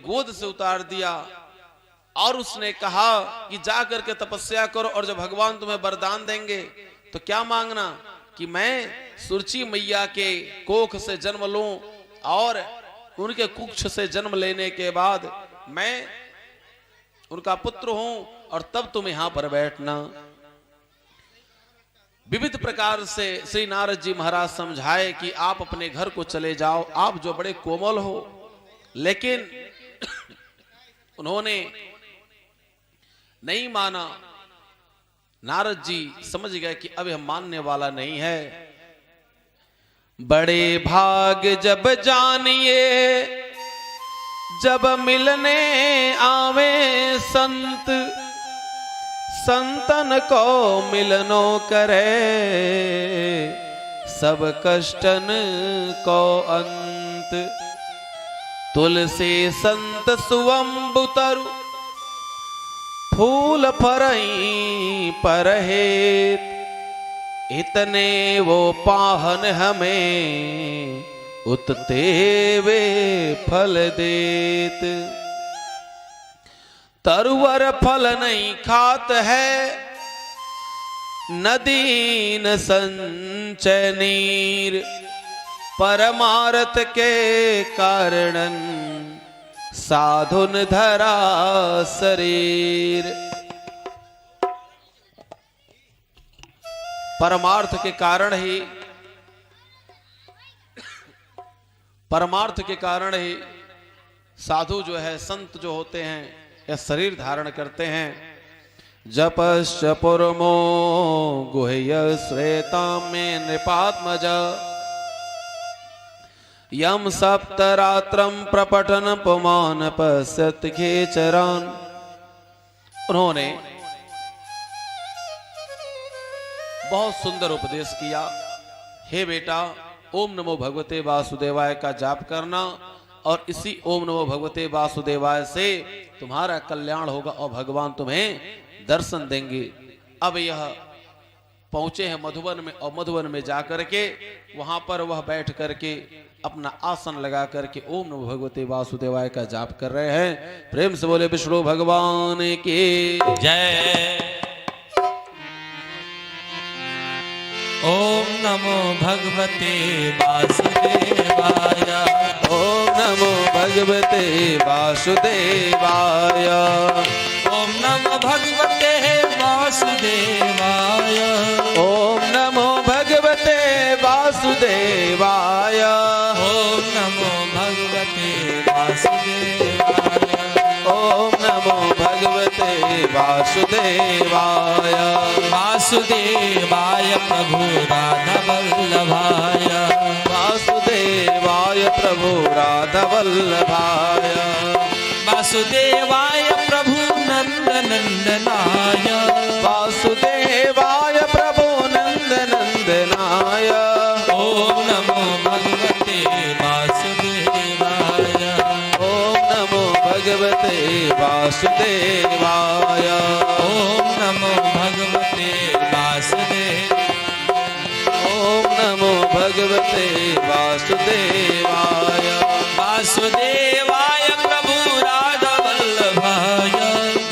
गोद से उतार दिया और उसने कहा कि जा करके तपस्या करो और जब भगवान तुम्हें वरदान देंगे तो क्या मांगना कि मैं सुरची मैया के कोख से जन्म लूं और उनके कुक्ष से जन्म लेने के बाद मैं उनका पुत्र हूं और तब तुम यहां पर बैठना। विविध प्रकार से श्री नारद जी महाराज समझाए कि आप अपने घर को चले जाओ, आप जो बड़े कोमल हो। लेकिन उन्होंने नहीं माना। नारद जी समझ गए कि अब हम मानने वाला नहीं है। बड़े भाग जब जानिए जब मिलने आवे संत, संतन को मिलनो करे सब कष्टन को अंत। तुलसी संत सुअंबुतरु फूल फरई परहेत, इतने वो पाहन हमें उतते वे फल देत। तरुवर फल नहीं खात है नदी न संचय नीर, परमार्थ के कारणन साधुन धरा शरीर। परमार्थ के कारण ही साधु जो है, संत जो होते हैं, यह शरीर धारण करते हैं। जपश्च पुरमो गुह्य श्वेता में नृपात्मज, यम सप्तरात्रम प्रपठन पुमान पश्यत खेचरान। उन्होंने बहुत सुंदर उपदेश किया। हे बेटा, ओम नमो भगवते वासुदेवाय का जाप करना और इसी ओम नमो भगवते वासुदेवाय से तुम्हारा कल्याण होगा और भगवान तुम्हें दर्शन देंगे। अब यह पहुंचे हैं मधुबन में और मधुबन में जाकर के वहां पर वह बैठ करके अपना आसन लगा करके ओम नमो भगवते वासुदेवाय का जाप कर रहे हैं। प्रेम से बोले विष्णु भगवान की जय। ओम नमो भगवते वासुदेवाय, ओम नमो भगवते वासुदेवाय, ओम नमो भगवते वासुदेवाय, ओम नमो भगवते वासुदेवाय, ओम नमो भगवते वासुदेवाय, ओम नमो भगवते वासुदेवाय। वासुदेवाय प्रभु राधा वल्लभाय, वासुदेवाय प्रभु राधा वल्लभाय, वासुदेवाय प्रभु नंद नंदनाय, वासुदेवाय प्रभु नंद नंदनाय। ओम नमो भगवते वासुदेवाय, ओम नमो भगवते वासुदेवाय, ओम नमो भगवते वासुदेवाय, ओम नमो भगवते वासुदेवाय। वासुदेवाय प्रभु राधा वल्लभाय,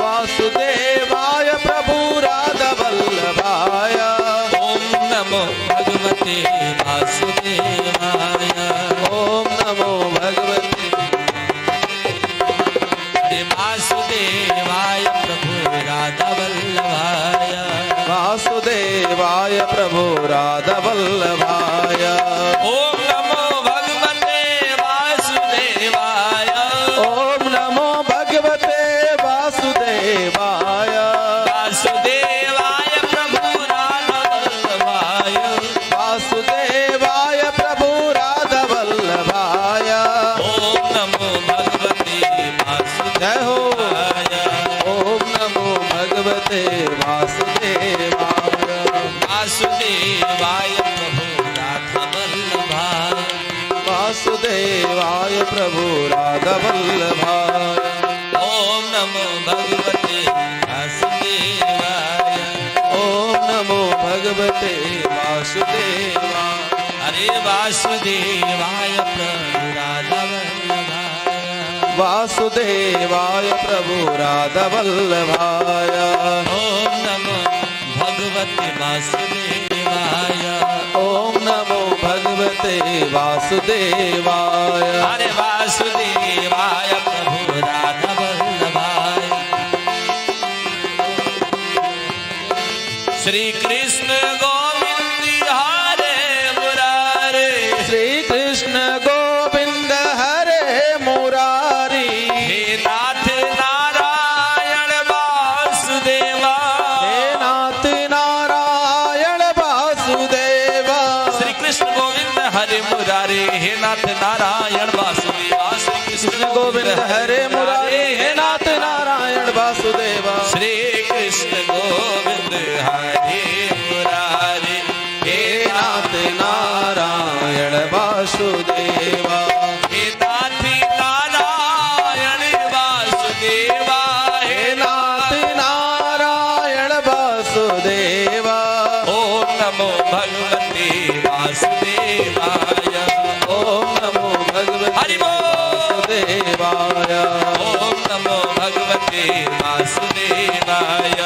वासुदेवाय प्रभु राधा वल्लभाय, ओम नमो भगवते वासुदेवाय, ओम नमो भगवते वासुदेवाय प्रभु राधा वल्लभाय, वासुदेवाय प्रभु राधा वल्लभाय। ओम नमो भगवते वासुदेवाय, ओम नमो भगवते वासुदेवाय, वासुदेवाय प्रभु राधा वल्लभाय, वासुदेवाय प्रभु राधा वल्लभाय। ओम नमो भगवते जय हो। वासुदेवाय, ओम नमो भगवते वासुदेवाय, वासुदेवाय प्रभु राधा वल्लभाय, वासुदेवाय प्रभु राधा वल्लभाय। ओम नमो भगवते वासुदेवाय, ओम नमो भगवते वासुदेवाय। हरे वासुदेवाय प्रभु राधा वल्लभाय, वासुदेवाय प्रभु राधा वल्लभाय। ओम नमो भगवते वासुदेवाय। ओम नमो भगवते वासुदेवाय। हरे वासुदेवाय प्रभु राधा वल्लभाय। श्री कृष्ण गोविंद हरे मुरारे। श्री कृष्ण गोविंद हरे मुरारी। हे नाथ नारायण वासुदेवा। हे नाथ नारायण वासुदेवा। श्री कृष्ण गोविंद हरे मुरारे। हे नाथ नारायण वासुदेवा। श्री कृष्ण गोविंद हरे मुरारी। हे नाथ नारायण वासुदेवा। श्री कृष्ण गोविंद हरे मुरारे। हे नाथ नारायण वासुदेवा। हे नाथ नारायण वासुदेवा। हे नाथ नारायण वासुदेवा। ओम नमो भगवते वासुदेवाय। ओम नमो भगवते हरि बोल। वासुदेवाय। ओम नमो भगवते वासुदेवाय।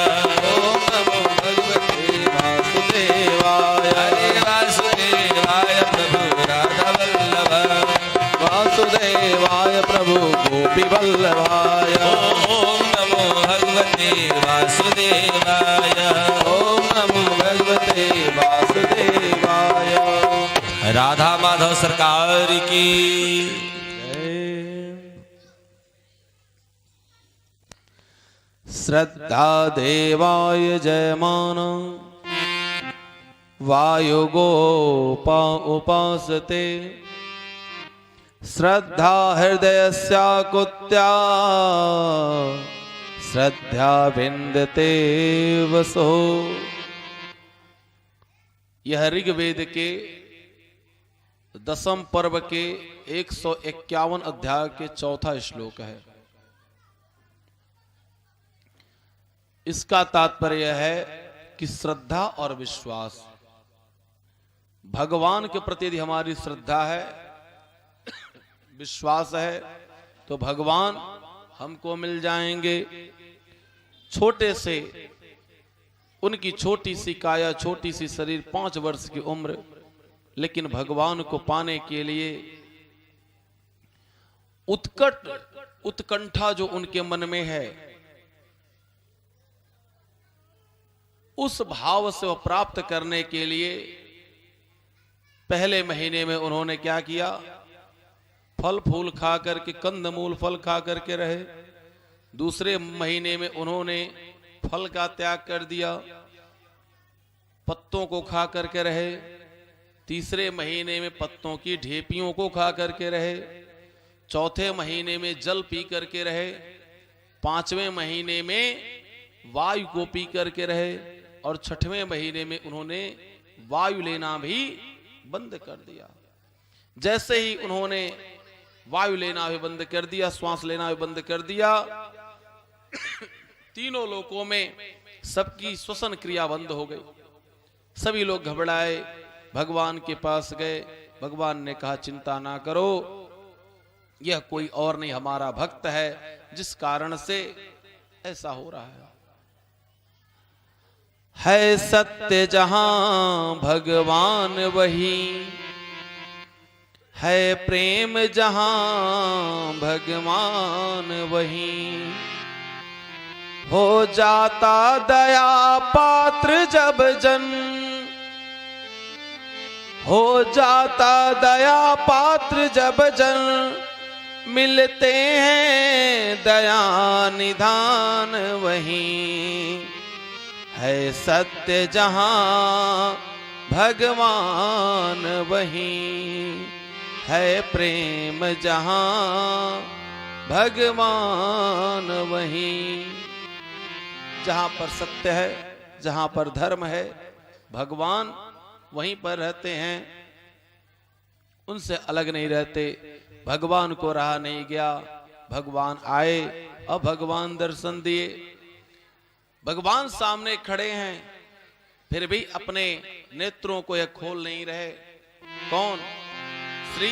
ओम नमो भगवते वासुदेवाय। हरे वासुदेवाय प्रभु राधा वल्लभ। वासुदेवाय प्रभु गोपी वल्लभाय। ओम नमो भगवते वासुदेवाय। ओम नमो भगवते वासुदेवाय। राधा माधव सरकार की। श्रद्धा देवाय जयमान वायुगोपा उपासते। श्रद्धा हृदयस्याकुत्या श्रद्धा विन्दते वसो। यह ऋग्वेद के 10वें पर्व के 151 अध्याय के 4था श्लोक है। इसका तात्पर्य है कि श्रद्धा और विश्वास, भगवान के प्रति यदि हमारी श्रद्धा है, विश्वास है, तो भगवान हमको मिल जाएंगे। छोटे से उनकी छोटी सी काया, छोटी सी शरीर, 5 वर्ष की उम्र, लेकिन भगवान को पाने के लिए उत्कंठा जो उनके मन में है, उस भाव से वह प्राप्त करने के लिए पहले महीने में उन्होंने क्या किया? फल फूल खा करके, कंदमूल फल खा करके रहे। दूसरे महीने में उन्होंने फल का त्याग कर दिया, पत्तों को खा करके रहे। तीसरे महीने में पत्तों की ढेपियों को खा करके रहे। चौथे महीने में जल पी करके रहे। 5वें महीने में वायु को पी करके रहे। और 6वें महीने में उन्होंने वायु लेना भी बंद कर दिया। जैसे ही उन्होंने वायु लेना भी बंद कर दिया, श्वास लेना भी बंद कर दिया, तीनों लोकों में सबकी श्वसन क्रिया बंद हो गई। सभी लोग घबराए, भगवान के पास गए। भगवान ने कहा, चिंता ना करो, यह कोई और नहीं, हमारा भक्त है, जिस कारण से ऐसा हो रहा है सत्य जहां भगवान वही, है प्रेम जहां भगवान वही। हो जाता दया पात्र जब जन, हो जाता दया पात्र जब जन, मिलते हैं दया निधान वहीं। है सत्य जहां भगवान वहीं, है प्रेम जहां भगवान वहीं। जहां पर सत्य है, जहां पर धर्म है, भगवान वहीं पर रहते हैं, उनसे अलग नहीं रहते। भगवान को रहा नहीं गया, भगवान आए और भगवान दर्शन दिए। भगवान सामने खड़े हैं, फिर भी अपने नेत्रों को यह खोल नहीं रहे। कौन? श्री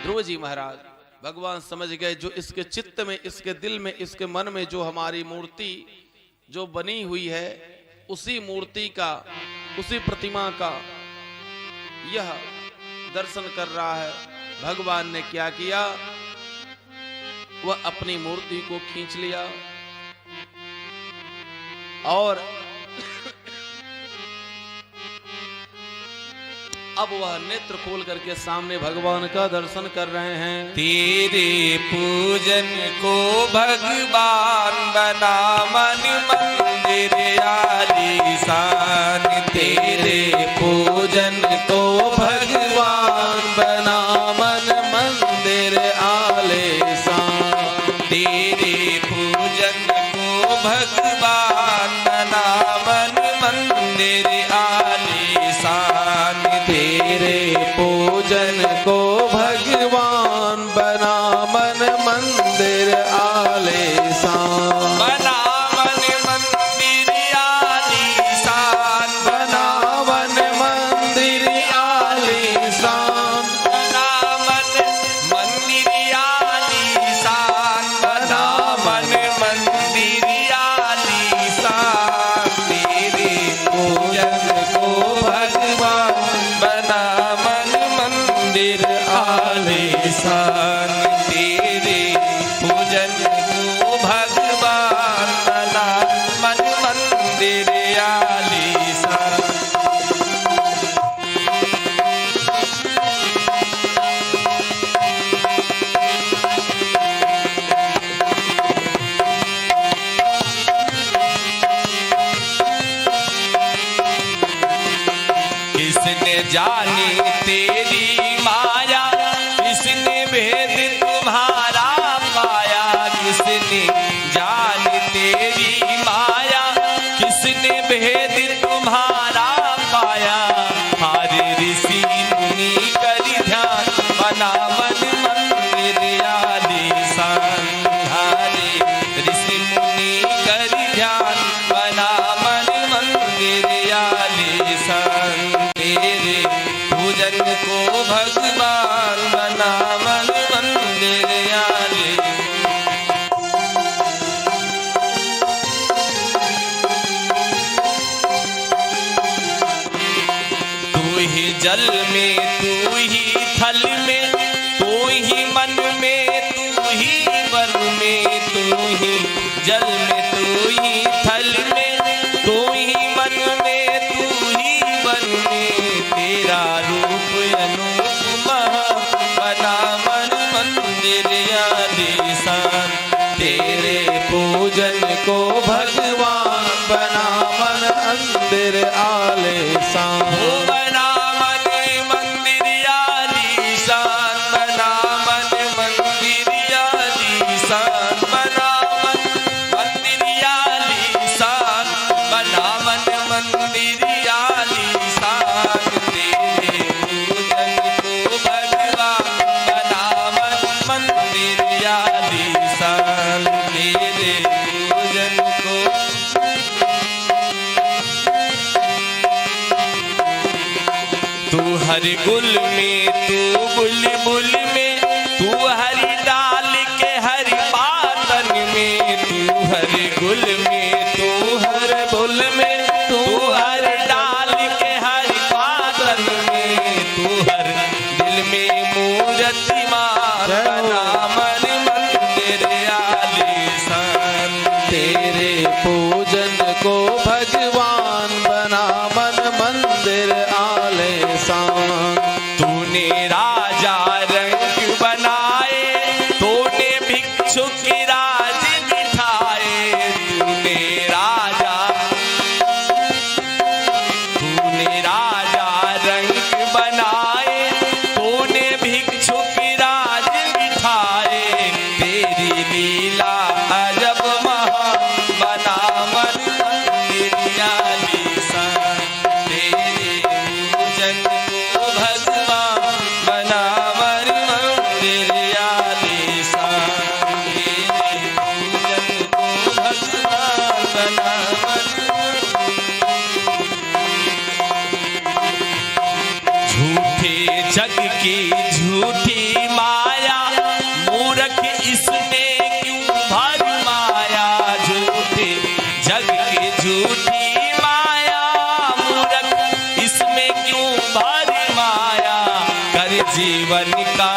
ध्रुव जी महाराज। भगवान समझ गए जो इसके चित्त में, इसके दिल में, इसके मन में जो हमारी मूर्ति जो बनी हुई है, उसी मूर्ति का, उसी प्रतिमा का यह दर्शन कर रहा है। भगवान ने क्या किया, वह अपनी मूर्ति को खींच लिया और अब वह नेत्र खोल करके सामने भगवान का दर्शन कर रहे हैं। तेरे पूजन को भगवान बना मन मंदिर आलीशान। तेरे पूजन को भगवान बना मन मंदिर आलीशान। तेरे पूजन को भगवान बना मन मंदिर आलीशान। तेरे पूजन को भगवान बना मन मंदिर आलीशान। बना मन मंदिर आलीशान। बना मन मंदिर आलीशान। बना मन मंदिर आलीशान। बना मन मंदिर आलीशान। तेरे पूजन को भगवान बना मन मंदिर आलीशान। तेरे पूजन को भगवान बना मन मंदिर आलीशान। किसने जानी तेरी माया, किसने भेद तुम्हारा पाया। किसने जानी तेरी माया, किसने भेद तुम्हारा पाया। हारे ऋषि मुनि कर ध्यान बना मन मंदिर आलीशान। हारे ऋषि मुनि कर ध्यान बना मन मंदिर आलीशान। तेरे पूजन को भगवान बना मन मंदिर आलीशान। तू ही जल में, तू ही थल में, तू ही मन में, तू ही वन में। तू ही जल में, तू ही थल में, तू ही मन में, तू ही वन में। तेरा रूप अनुपमा बना मन मंदिर आलीशान। तेरे पूजन को भगवान बना मन मंदिर आलीशान। बना मन मंदिर आलीशान। बना मन मंदिर आलीशान। बना मन मंदिर आलीशान। बना मन मंदिर आलीशान। तेरे पूजन को भगवान बना मन मंदिर आलीशान। तेरे पूजन को तू हर गुल में, तू बुलबुल में, तू हर डाल के हर पातन में। तू हर गुल में, तू हर बुल में, तू हर डाल के हर पातन में। तू हर दिल में मूर्तिमान बना मन मंदिर आलीशान। तेरे पूजन को भगवान बना मन मंदिर आलीशान। तूने राजा रंग बनाए, तूने भिक्षुक राज बिठाए। तूने राजा रंग बनाए, तूने भिक्षुक राज बिठाए। तेरी लीला अजब महा बना मन मंदिर आलीशान। तेरे पूजन को भगवान बना मन मंदिर आलीशान। तेरे पूजन को भगवान बना मन। झूठे जग की झूठी माया, झूठी माया मूरख इसमें क्यों भारी माया कर जीवन का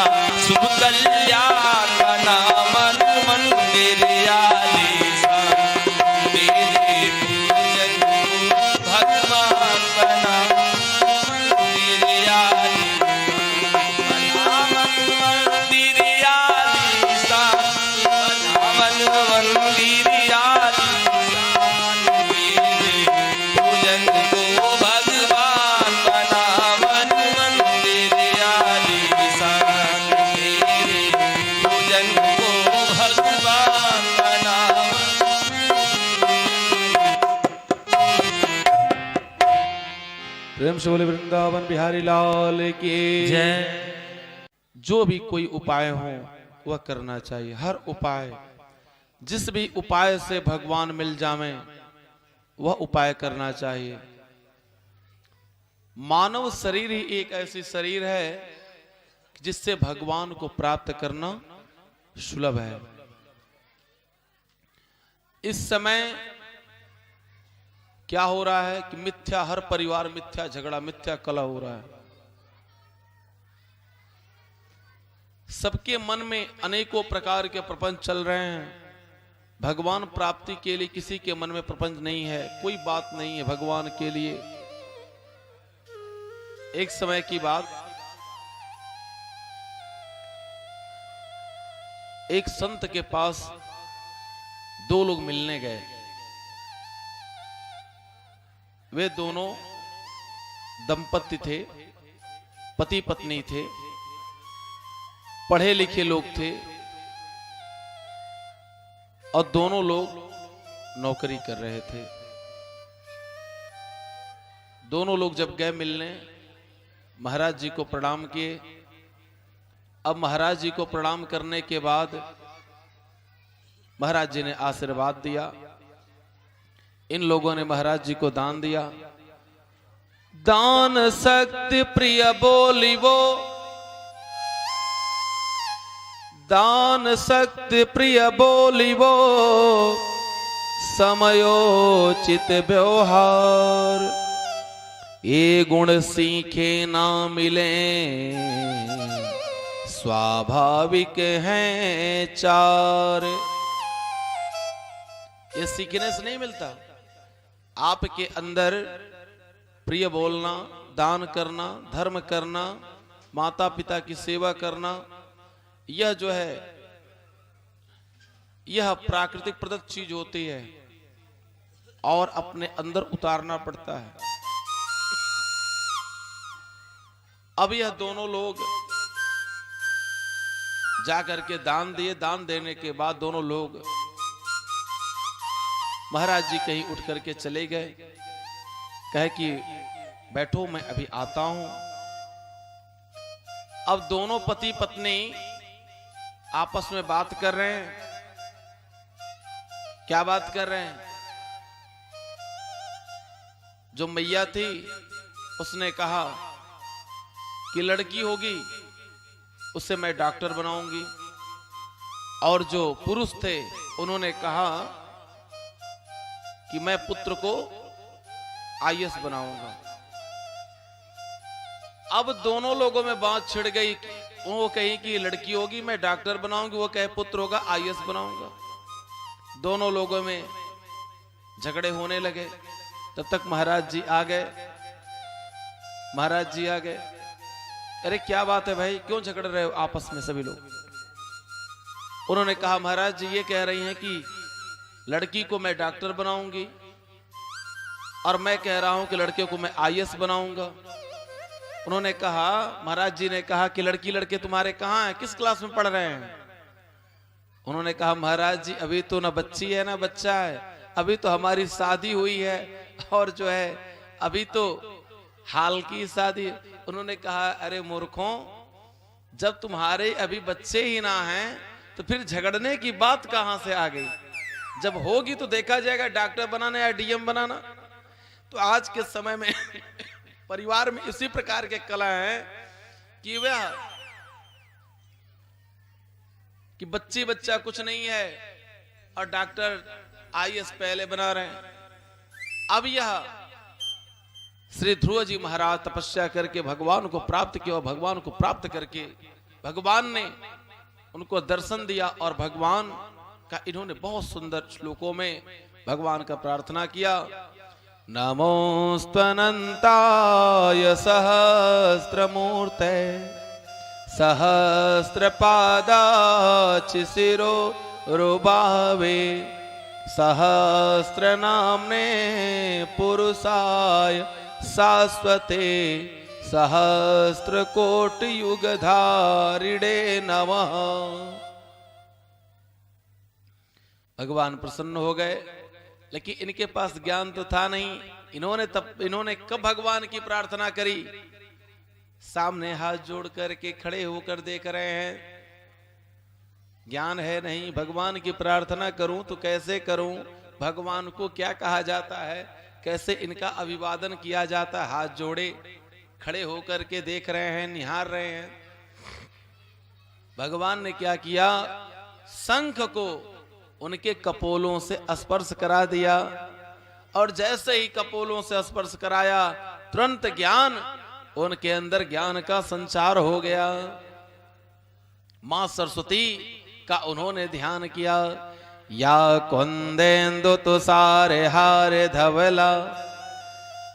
शुभ कल्याण बना मन मंदिर आलीशान तेरे पूजन को भगवान बना मंदिर आलीशान बना मंदिर आलीशान बना मंदिर आलीशान तेरे पूजन को भगवान बना मन मंदिर आलीशान तेरे पूजन को भगवान बना। प्रेम से बोले वृंदावन बिहारी लाल की जय। जो भी कोई उपाय हो वह करना चाहिए। हर उपाय, जिस भी उपाय से भगवान मिल जावे वह उपाय करना चाहिए। मानव शरीर ही एक ऐसी शरीर है जिससे भगवान को प्राप्त करना सुलभ है। इस समय क्या हो रहा है कि मिथ्या, हर परिवार मिथ्या झगड़ा, मिथ्या कलह हो रहा है। सबके मन में अनेकों प्रकार के प्रपंच चल रहे हैं। भगवान प्राप्ति के लिए किसी के मन में प्रपंच नहीं है, कोई बात नहीं है भगवान के लिए। एक समय की बात, एक संत के पास दो लोग मिलने गए। वे दोनों दंपति थे, पति पत्नी थे, पढ़े लिखे लोग थे और दोनों लोग नौकरी कर रहे थे। दोनों लोग जब गए मिलने, महाराज जी को प्रणाम किए। अब महाराज जी को प्रणाम करने के बाद महाराज जी ने आशीर्वाद दिया। इन लोगों ने महाराज जी को दान दिया। दान शक्ति प्रिय बोली वो, दान शक्ति प्रिय बोली वो, समयोचित व्यवहार। ये गुण सीखे ना मिले, स्वाभाविक हैं चार। ये सीखने से नहीं मिलता। आपके अंदर प्रिय बोलना, दान करना, धर्म करना, माता पिता की सेवा करना, यह जो है यह प्राकृतिक प्रदत्त चीज होती है और अपने अंदर उतारना पड़ता है। अब यह दोनों लोग जाकर के दान दिए। दान देने के बाद दोनों लोग, महाराज जी कहीं उठ करके चले गए। कहे कि बैठो मैं अभी आता हूं। अब दोनों पति पत्नी आपस में बात कर रहे हैं। क्या बात कर रहे हैं? जो मैया थी उसने कहा कि लड़की होगी उससे मैं डॉक्टर बनाऊंगी, और जो पुरुष थे उन्होंने कहा कि मैं पुत्र को आईएएस बनाऊंगा। अब दोनों लोगों में बात छिड़ गई। वो कही कि लड़की होगी मैं डॉक्टर बनाऊंगी, वो कहे पुत्र होगा आईएएस बनाऊंगा। दोनों लोगों में झगड़े होने लगे। तब तक महाराज जी आ गए। महाराज जी आ गए। अरे क्या बात है भाई, क्यों झगड़ रहे हो आपस में सभी लोग? उन्होंने कहा महाराज जी ये कह रही हैं कि लड़की को मैं डॉक्टर बनाऊंगी और मैं कह रहा हूं कि लड़के को मैं आईएएस बनाऊंगा। उन्होंने कहा, महाराज जी ने कहा कि लड़की लड़के तुम्हारे कहाँ हैं, किस क्लास में पढ़ रहे हैं? उन्होंने कहा महाराज जी अभी तो ना बच्ची है ना बच्चा है, अभी तो हमारी शादी हुई है और जो है अभी तो हाल की शादी। उन्होंने कहा अरे मूर्खों, जब तुम्हारे अभी बच्चे ही ना हैं तो फिर झगड़ने की बात कहां से आ गई? जब होगी तो देखा जाएगा डॉक्टर बनाना या डीएम बनाना। तो आज के समय में परिवार में इसी प्रकार के कला है कि वह कि बच्ची बच्चा कुछ नहीं है और डॉक्टर आईएएस पहले बना रहे हैं। अब यह श्री ध्रुव जी महाराज तपस्या करके भगवान को प्राप्त किया और भगवान को प्राप्त करके भगवान ने उनको दर्शन दिया और भगवान का इन्होंने बहुत सुंदर श्लोकों में भगवान का प्रार्थना किया। नमोस्तनंताय सहस्त्रमूर्ते सहस्रपादाचिशिरो रुबावे सहस्रनाम्ने पुरुषाय शाश्वते सहस्रकोटियुगधारिणे नमः। भगवान प्रसन्न हो गए, लेकिन इनके पास ज्ञान तो था नहीं। इन्होंने कब भगवान की प्रार्थना करी? सामने हाथ जोड़ करके खड़े होकर देख रहे हैं, ज्ञान है नहीं। भगवान की प्रार्थना करूं तो कैसे करूं, भगवान को क्या कहा जाता है, कैसे इनका अभिवादन किया जाता है। हाथ जोड़े खड़े होकर के देख रहे हैं, निहार रहे हैं। भगवान ने क्या किया, शंख को उनके कपोलों से स्पर्श करा दिया और जैसे ही कपोलों से स्पर्श कराया तुरंत ज्ञान उनके अंदर ज्ञान का संचार हो गया। मां सरस्वती का उन्होंने ध्यान किया। या कुंदेन्दु तुषारे हारे धवला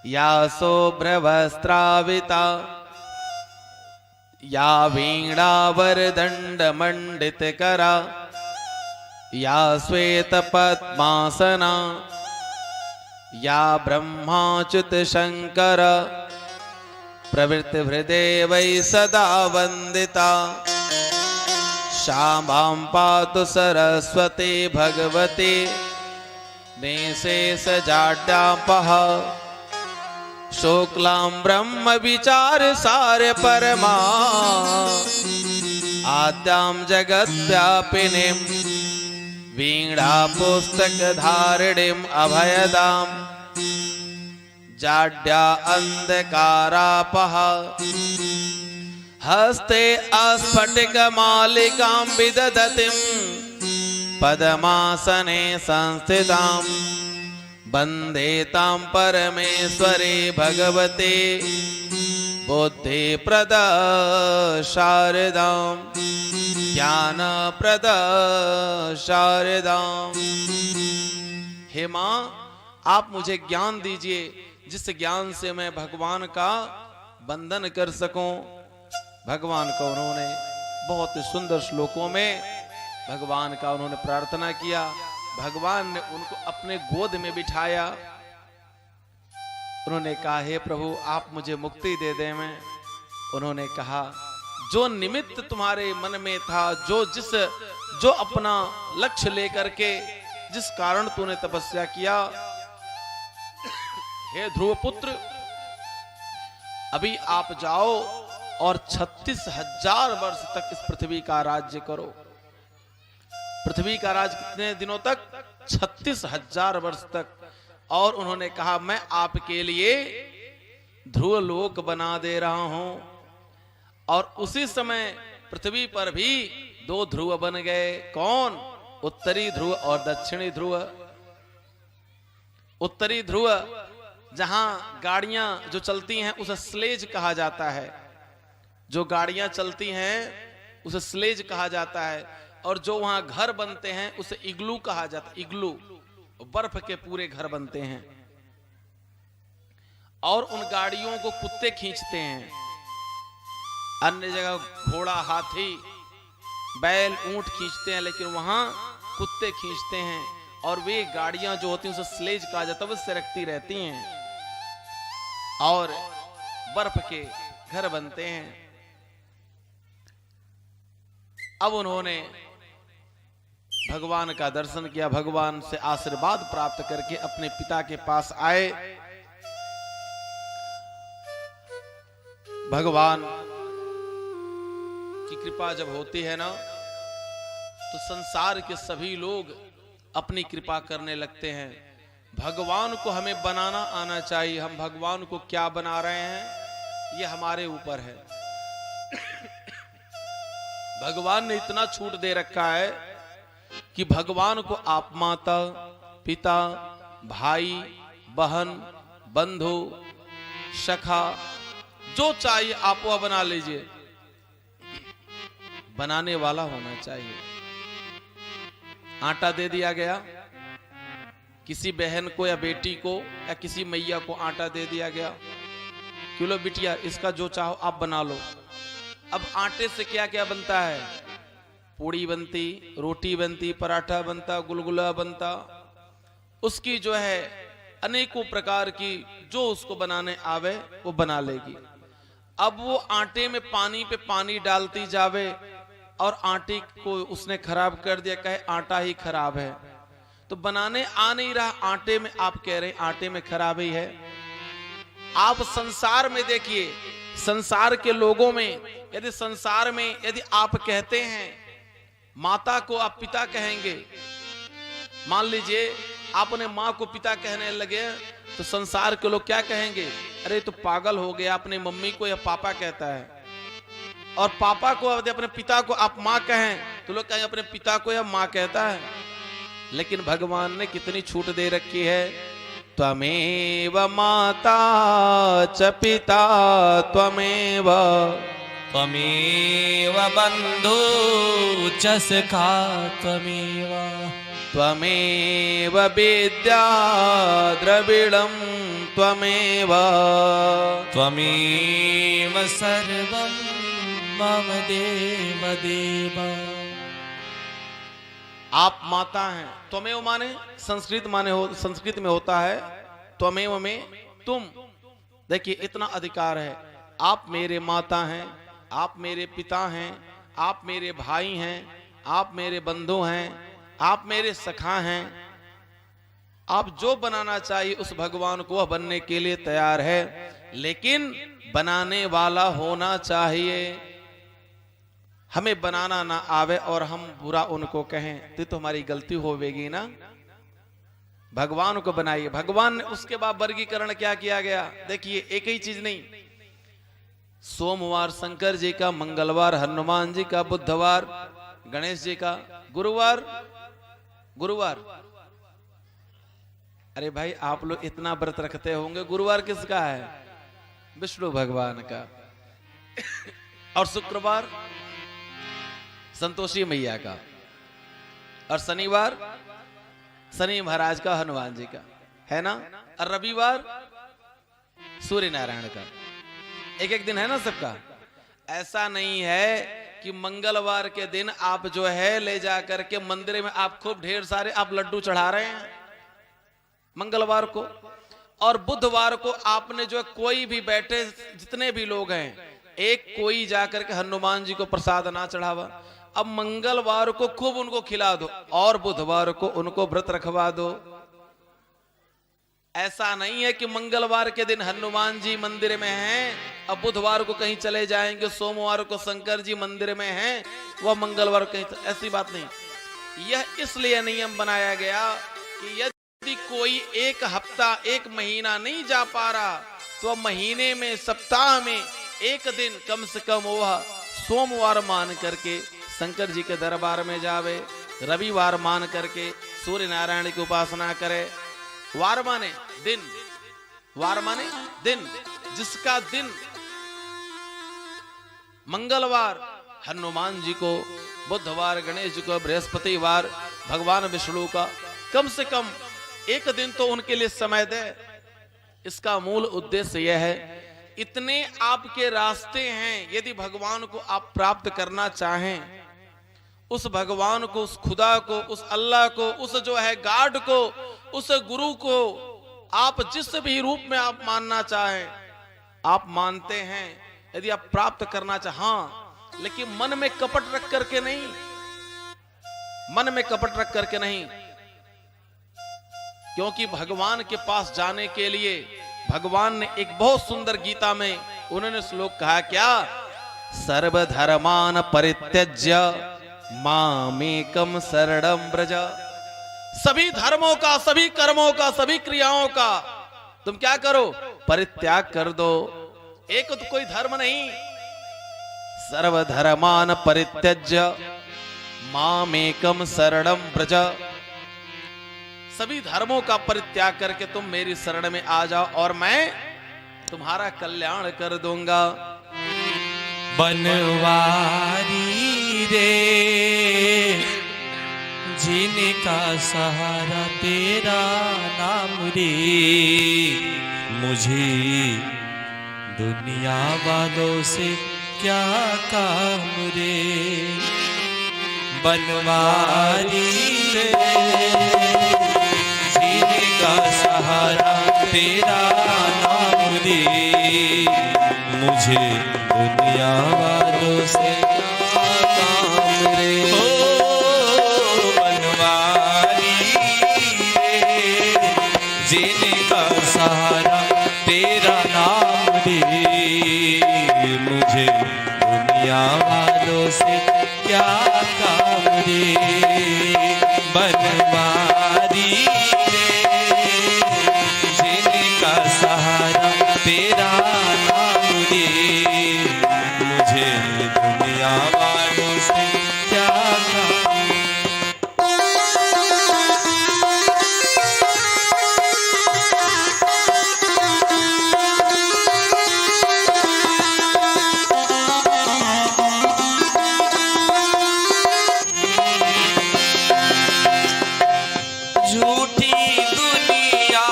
या शुभ्र वस्त्राविता या वीणावर दंड मंडित करा या श्वेत पद्मासना या ब्रह्माच्युत शंकर प्रवृत्ति हृदय वै सदा वंदिता श्यामां पातु सरस्वती भगवती निशेष जाड्यापः शुक्लां ब्रह्म विचार सार परमा आद्यां जगद्व्यापिनीं वीणा पुस्तक धारिणीं अभयदां जाड्या अंधकारापः हस्ते अस्फटिक मालिकां विदधतीं पद्मासने संस्थितां वन्दे तां परमेश्वरी भगवती बुद्धिप्रद शारदां ज्ञानप्रद शारदां। हे मां, आप मुझे ज्ञान दीजिए जिस ज्ञान से मैं भगवान का बंधन कर सकूं। भगवान का उन्होंने बहुत ही सुंदर श्लोकों में भगवान का उन्होंने प्रार्थना किया। भगवान ने उनको अपने गोद में बिठाया। उन्होंने कहा, हे प्रभु आप मुझे मुक्ति दे दे। मैं उन्होंने कहा, जो निमित्त तुम्हारे मन में था, जो अपना लक्ष्य लेकर के जिस कारण तूने तपस्या किया, हे ध्रुव पुत्र अभी आप जाओ और 36,000 वर्ष तक इस पृथ्वी का राज्य करो। पृथ्वी का राज कितने दिनों तक? 36,000 वर्ष तक। और उन्होंने कहा, मैं आपके लिए ध्रुव लोक बना दे रहा हूं। और उसी समय पृथ्वी पर भी 2 ध्रुव बन गए। कौन? उत्तरी ध्रुव और दक्षिणी ध्रुव। उत्तरी ध्रुव जहां गाड़ियां जो चलती हैं उसे स्लेज कहा जाता है। जो गाड़ियां चलती हैं उसे स्लेज कहा जाता है। और जो वहां घर बनते हैं उसे इग्लू कहा जाता है। इग्लू बर्फ के पूरे घर बनते हैं। और उन गाड़ियों को कुत्ते खींचते हैं। अन्य जगह घोड़ा, हाथी, बैल, ऊंट खींचते हैं, लेकिन वहां कुत्ते खींचते हैं। और वे गाड़ियां जो होती हैं उसे स्लेज कहा जाता है। वो सरकती रहती हैं और बर्फ के घर बनते हैं। अब उन्होंने भगवान का दर्शन किया, भगवान से आशीर्वाद प्राप्त करके अपने पिता के पास आए। भगवान की कृपा जब होती है ना, तो संसार के सभी लोग अपनी कृपा करने लगते हैं। भगवान को हमें बनाना आना चाहिए। हम भगवान को क्या बना रहे हैं ये हमारे ऊपर है। भगवान ने इतना छूट दे रखा है कि भगवान को आप माता, पिता, भाई, बहन, बंधु, सखा, जो चाहिए आप वह बना लीजिए, बनाने वाला होना चाहिए। आटा दे दिया गया, किसी बहन को या बेटी को या किसी मैया को आटा दे दिया गया कि लो बिटिया इसका जो चाहो आप बना लो। अब आटे से क्या क्या बनता है? पूड़ी बनती, रोटी बनती, पराठा बनता, गुलगुला बनता, उसकी जो है अनेकों प्रकार की जो उसको बनाने आवे वो बना लेगी। अब वो आटे में पानी पे पानी डालती जावे और आटे को उसने खराब कर दिया, कहे आटा ही खराब है, तो बनाने आ नहीं रहा, आटे में आप कह रहे आटे में खराबी है। आप संसार में देखिए, संसार के लोगों में यदि संसार में यदि आप कहते हैं माता को आप पिता कहेंगे, मान लीजिए आपने माँ को पिता कहने लगे तो संसार के लोग क्या कहेंगे? अरे तो पागल हो गया, अपने मम्मी को या पापा कहता है। और पापा को अपने पिता को आप माँ कहें तो लोग कहेंगे अपने पिता को या माँ कहता है। लेकिन भगवान ने कितनी छूट दे रखी है, त्वमेव माता च पिता त्वमेव, त्वमेव बन्धु च सखा त्वमेव, त्वमेव विद्या द्रविणं त्वमेव, त्वमेव सर्वं मम देव देव। आप माता हैं। त्वमेव माने संस्कृत संस्कृत में होता है त्वमेव में तुम। देखिए इतना अधिकार है, आप मेरे माता हैं, आप मेरे पिता हैं, आप मेरे भाई हैं, आप मेरे बंधु हैं, आप मेरे सखा हैं। आप जो बनाना चाहिए उस भगवान को वह बनने के लिए तैयार है, लेकिन बनाने वाला होना चाहिए। हमें बनाना ना आवे और हम बुरा उनको कहें तो हमारी गलती होवेगी ना। भगवान को बनाइए। भगवान ने उसके बाद वर्गीकरण क्या किया गया? देखिए एक ही चीज नहीं, सोमवार शंकर जी का, मंगलवार हनुमान जी का, बुधवार गणेश जी का, गुरुवार अरे भाई आप लोग इतना व्रत रखते होंगे, गुरुवार किसका है? विष्णु भगवान का। और शुक्रवार संतोषी मैया का, और शनिवार शनि महाराज का, हनुमान जी का, है ना। और रविवार सूर्य नारायण का। एक एक दिन है ना सबका। ऐसा नहीं है कि मंगलवार के दिन आप जो है ले जा करके मंदिर में आप खूब ढेर सारे आप लड्डू चढ़ा रहे हैं मंगलवार को, और बुधवार को आपने जो कोई भी बैठे जितने भी लोग हैं एक कोई जाकर के हनुमान जी को प्रसाद ना चढ़ावा। अब मंगलवार को खूब उनको खिला दो और बुधवार को उनको व्रत रखवा दो। ऐसा नहीं है कि मंगलवार के दिन हनुमान जी मंदिर में हैं, अब बुधवार को कहीं चले जाएंगे, सोमवार को शंकर जी मंदिर में हैं, वह मंगलवार कहीं, ऐसी बात नहीं। यह इसलिए नियम बनाया गया कि यदि कोई एक हफ्ता एक महीना नहीं जा पा रहा तो महीने में सप्ताह में एक दिन कम से कम वह सोमवार मान करके शंकर जी के दरबार में जावे, रविवार मान करके सूर्य नारायण की उपासना करे। वार माने दिन, वार माने दिन, जिसका दिन मंगलवार हनुमान जी को, बुधवार गणेश जी को, बृहस्पतिवार भगवान विष्णु का, कम से कम एक दिन तो उनके लिए समय दे। इसका मूल उद्देश्य यह है, इतने आपके रास्ते हैं, यदि भगवान को आप प्राप्त करना चाहें, उस भगवान को, उस खुदा को, उस अल्लाह को, उस जो है गॉड को, उस गुरु को आप जिस भी रूप में आप मानना चाहें आप मानते हैं, यदि आप प्राप्त करना चाहें, हाँ, लेकिन मन में कपट रख करके नहीं, मन में कपट रख करके नहीं। क्योंकि भगवान के पास जाने के लिए भगवान ने एक बहुत सुंदर गीता में उन्होंने श्लोक कहा, क्या? सर्वधर्मान परित्यज्य मामेकम शरणं व्रज। सभी धर्मों का, सभी कर्मों का, सभी क्रियाओं का तुम क्या करो? परित्याग कर दो। एक तो कोई धर्म नहीं। सर्वधर्मान परित्यज्य मामेकम शरणं व्रज। सभी धर्मों का परित्याग करके तुम मेरी शरण में आ जाओ और मैं तुम्हारा कल्याण कर दूंगा। बनवारी रे जीने का सहारा तेरा नाम रे, मुझे दुनिया वालों से क्या काम रे। बनवारी रे जीने का सहारा तेरा नाम रे, मुझे दुनिया वालों से क्या काम रे। ओ बनवारी रे जीने का सहारा तेरा नाम रे, मुझे दुनिया वालों से क्या काम रे। बनवारी रे जीने का सहारा तेरा नाम रे, मुझे दुनिया वालों से क्या काम। झूठी दुनिया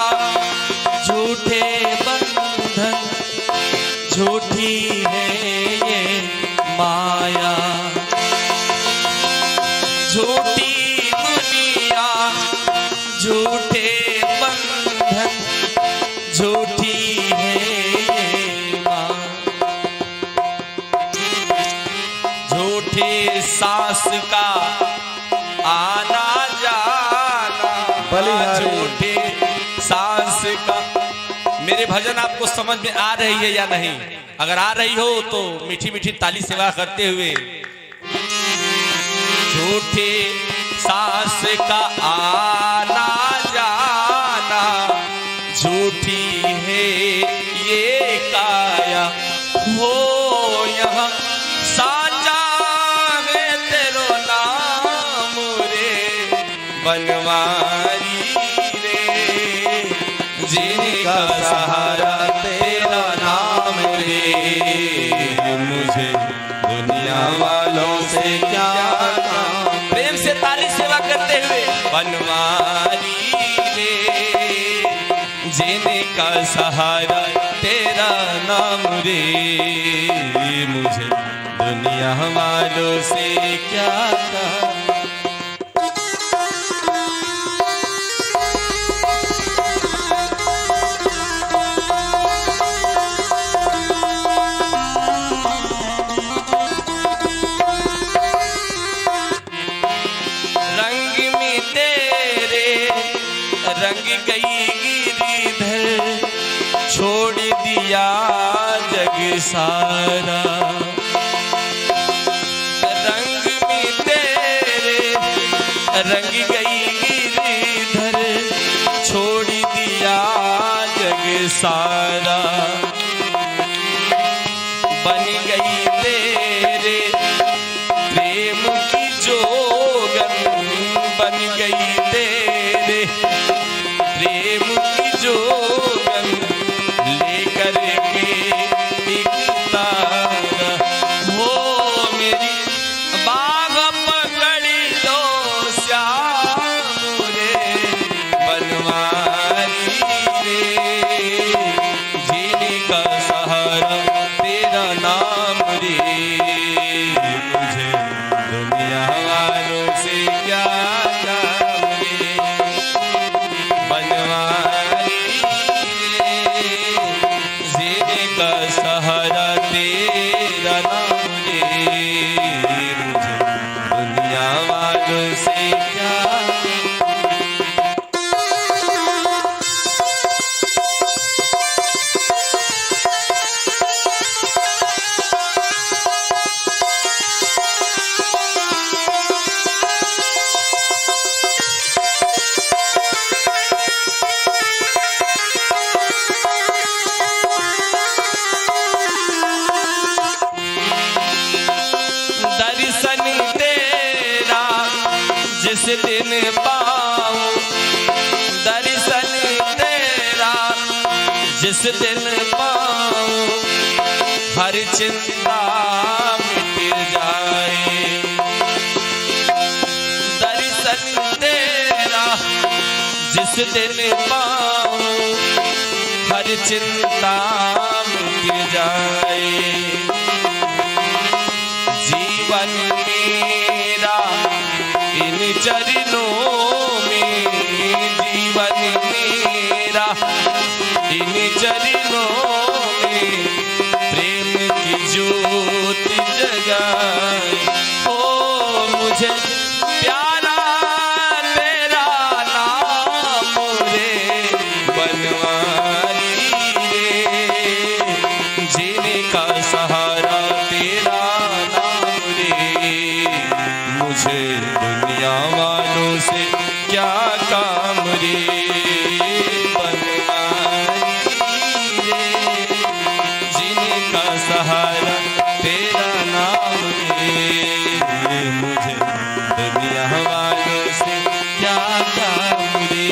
झूठे बंधन, झूठी है ये माया। झूठी दुनिया झूठे बंधन, झूठी है ये माया। झूठे सांस का आना जाना, झूठे सांस का। मेरे भजन आपको समझ में आ रही है या नहीं? अगर आ रही हो तो मीठी मीठी ताली सेवा करते हुए। झूठे सांस का आना जाना, झूठी है ये काया। हो यहाँ साचा है तेरो नाम रे। बनवारी रे जिनका सहारा तेरा नाम रे, मुझे दुनिया वालों से क्या काम। प्रेम से ताली सेवा करते हुए। बनवारी रे जिनका सहारा तेरा नाम रे, मुझे दुनिया वालों से क्या काम। रंग गई गिरिधर, छोड़ दिया जग सारा। रंग में तेरे रंग गई गिरिधर, छोड़ दिया जग सारा। बन गई तेरे प्रेम की जोगन, बन गई तेरे प्रेम की जोगन, लेकर के एक तारा। हो मेरी बाग पकड़ी लो श्याम रे। बनवारी रे जिस दिन पाऊं हर चिंता मिट जाए। दर्शन तेरा जिस दिन पाऊं हर चिंता मिट जाए। जीवन मेरा इन चरणों में, जीवन मेरा इन चरणों में प्रेम की ज्योति जगाए। ओ मुझे प्यारा तेरा नाम रे बनवारी रे, जीने का सहारा तेरा नाम रे। मुझे दुनिया वालों से क्या काम रे सहारा तेरा नाम रे। मुझे दुनिया वालों से क्या काम रे,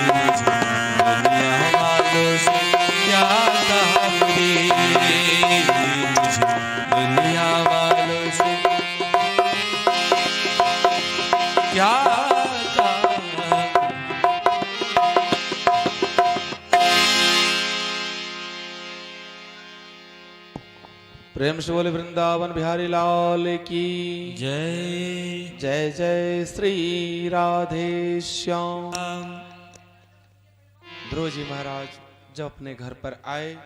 मुझे दुनिया वालों से क्या काम रे, मुझे दुनिया वालों से क्या काम। प्रेम से बोले वृंदावन बिहारी लाल की जय। जय जय श्री राधे श्याम। ध्रुव जी महाराज जब अपने घर पर आए,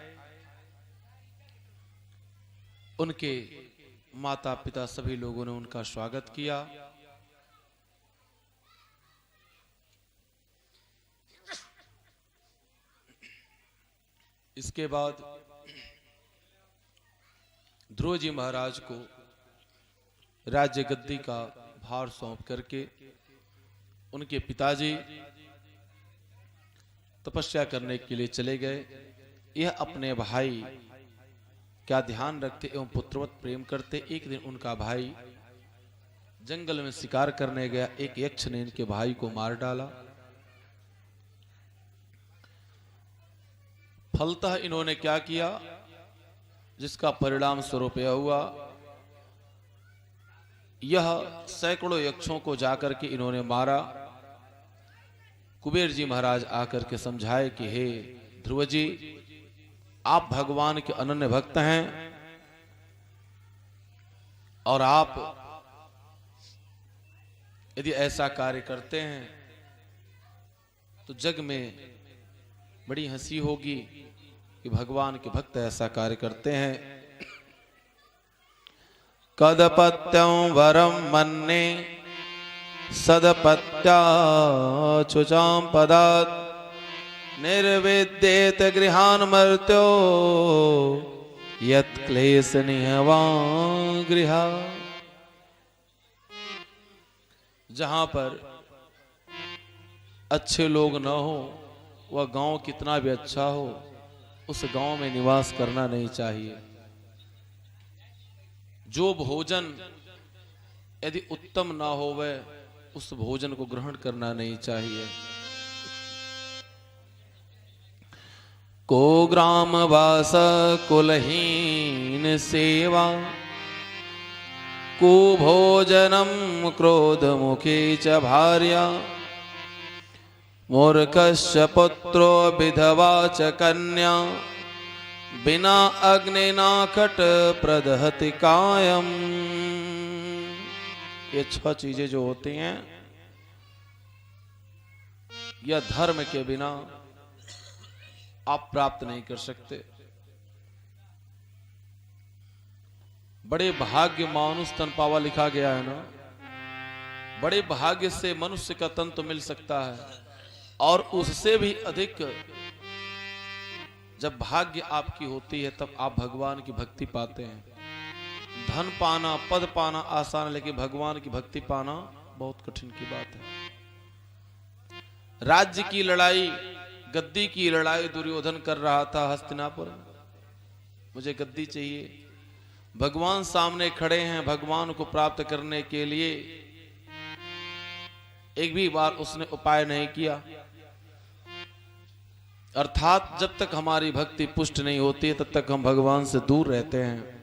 उनके माता पिता सभी लोगों ने उनका स्वागत किया। इसके बाद ध्रुव जी महाराज को राज्य गद्दी का भार सौंप करके उनके पिताजी तपस्या करने के लिए चले गए। यह अपने भाई क्या ध्यान रखते एवं पुत्रवत प्रेम करते। एक दिन उनका भाई जंगल में शिकार करने गया, एक यक्ष ने इनके भाई को मार डाला। फलतः इन्होंने क्या किया, जिसका परिणाम स्वरूप यह हुआ, यह सैकड़ों यक्षों को जाकर के इन्होंने मारा। कुबेर जी महाराज आकर के समझाए कि हे ध्रुव जी, आप भगवान के अनन्य भक्त हैं और आप यदि ऐसा कार्य करते हैं तो जग में बड़ी हंसी होगी कि भगवान के भक्त ऐसा कार्य करते हैं। कदपत्यं वरम मन्ने सदपत्या चुचां पदात् निर्विद्येत गृहान् मर्त्यो यत् क्लेश निहवां गृहा। जहां पर अच्छे लोग न हो, वह गांव कितना भी अच्छा हो, उस गांव में निवास करना नहीं चाहिए। जो भोजन यदि उत्तम ना हो, वह उस भोजन को ग्रहण करना नहीं चाहिए। को ग्राम वास कुलहीन सेवा, को भोजनम क्रोध मुखे च भार्या, मूर्खस्य पुत्रो विधवा च कन्या, बिना अग्निना खट प्रदहति कायम। ये 6 चीजें जो होती हैं, यह धर्म के बिना आप प्राप्त नहीं कर सकते। बड़े भाग्य मानुष तन पावा लिखा गया है ना। बड़े भाग्य से मनुष्य का तन तो मिल सकता है, और उससे भी अधिक जब भाग्य आपकी होती है तब आप भगवान की भक्ति पाते हैं। धन पाना, पद पाना आसान है, लेकिन भगवान की भक्ति पाना बहुत कठिन की बात है। राज्य की लड़ाई, गद्दी की लड़ाई दुर्योधन कर रहा था हस्तिनापुर में। मुझे गद्दी चाहिए। भगवान सामने खड़े हैं, भगवान को प्राप्त करने के लिए एक भी बार उसने उपाय नहीं किया। अर्थात जब तक हमारी भक्ति पुष्ट नहीं होती है तब तक हम भगवान से दूर रहते हैं।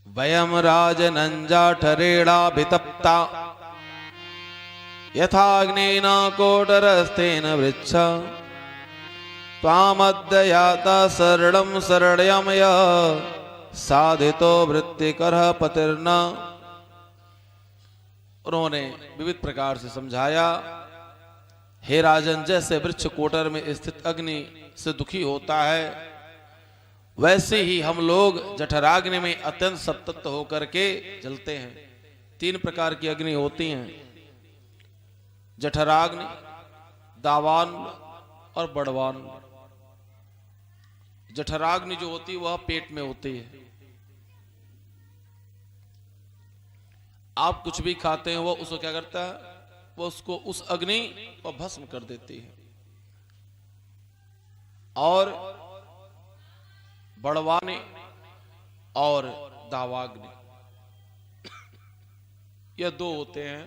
वयम राजनंजाठरेणा भितप्ता यथाग्निना कोटरस्तेन वृक्षा त्वामद्ययाता शरणं शरण्यमय साधितो वृत्तिकरः पतिर्न। उन्होंने विविध प्रकार से समझाया, हे राजन, जैसे वृक्ष कोटर में स्थित अग्नि से दुखी होता है, वैसे ही हम लोग जठराग्नि में अत्यंत संतप्त होकर के जलते हैं। 3 प्रकार की अग्नि होती हैं, जठराग्नि, दावान और बड़वान। जठराग्नि जो होती है वह पेट में होती है। आप कुछ भी खाते हैं वो उसको क्या करता है, वो उसको उस अग्नि को भस्म कर देती है। और बड़वाने और दावाग्नि, यह 2 होते हैं।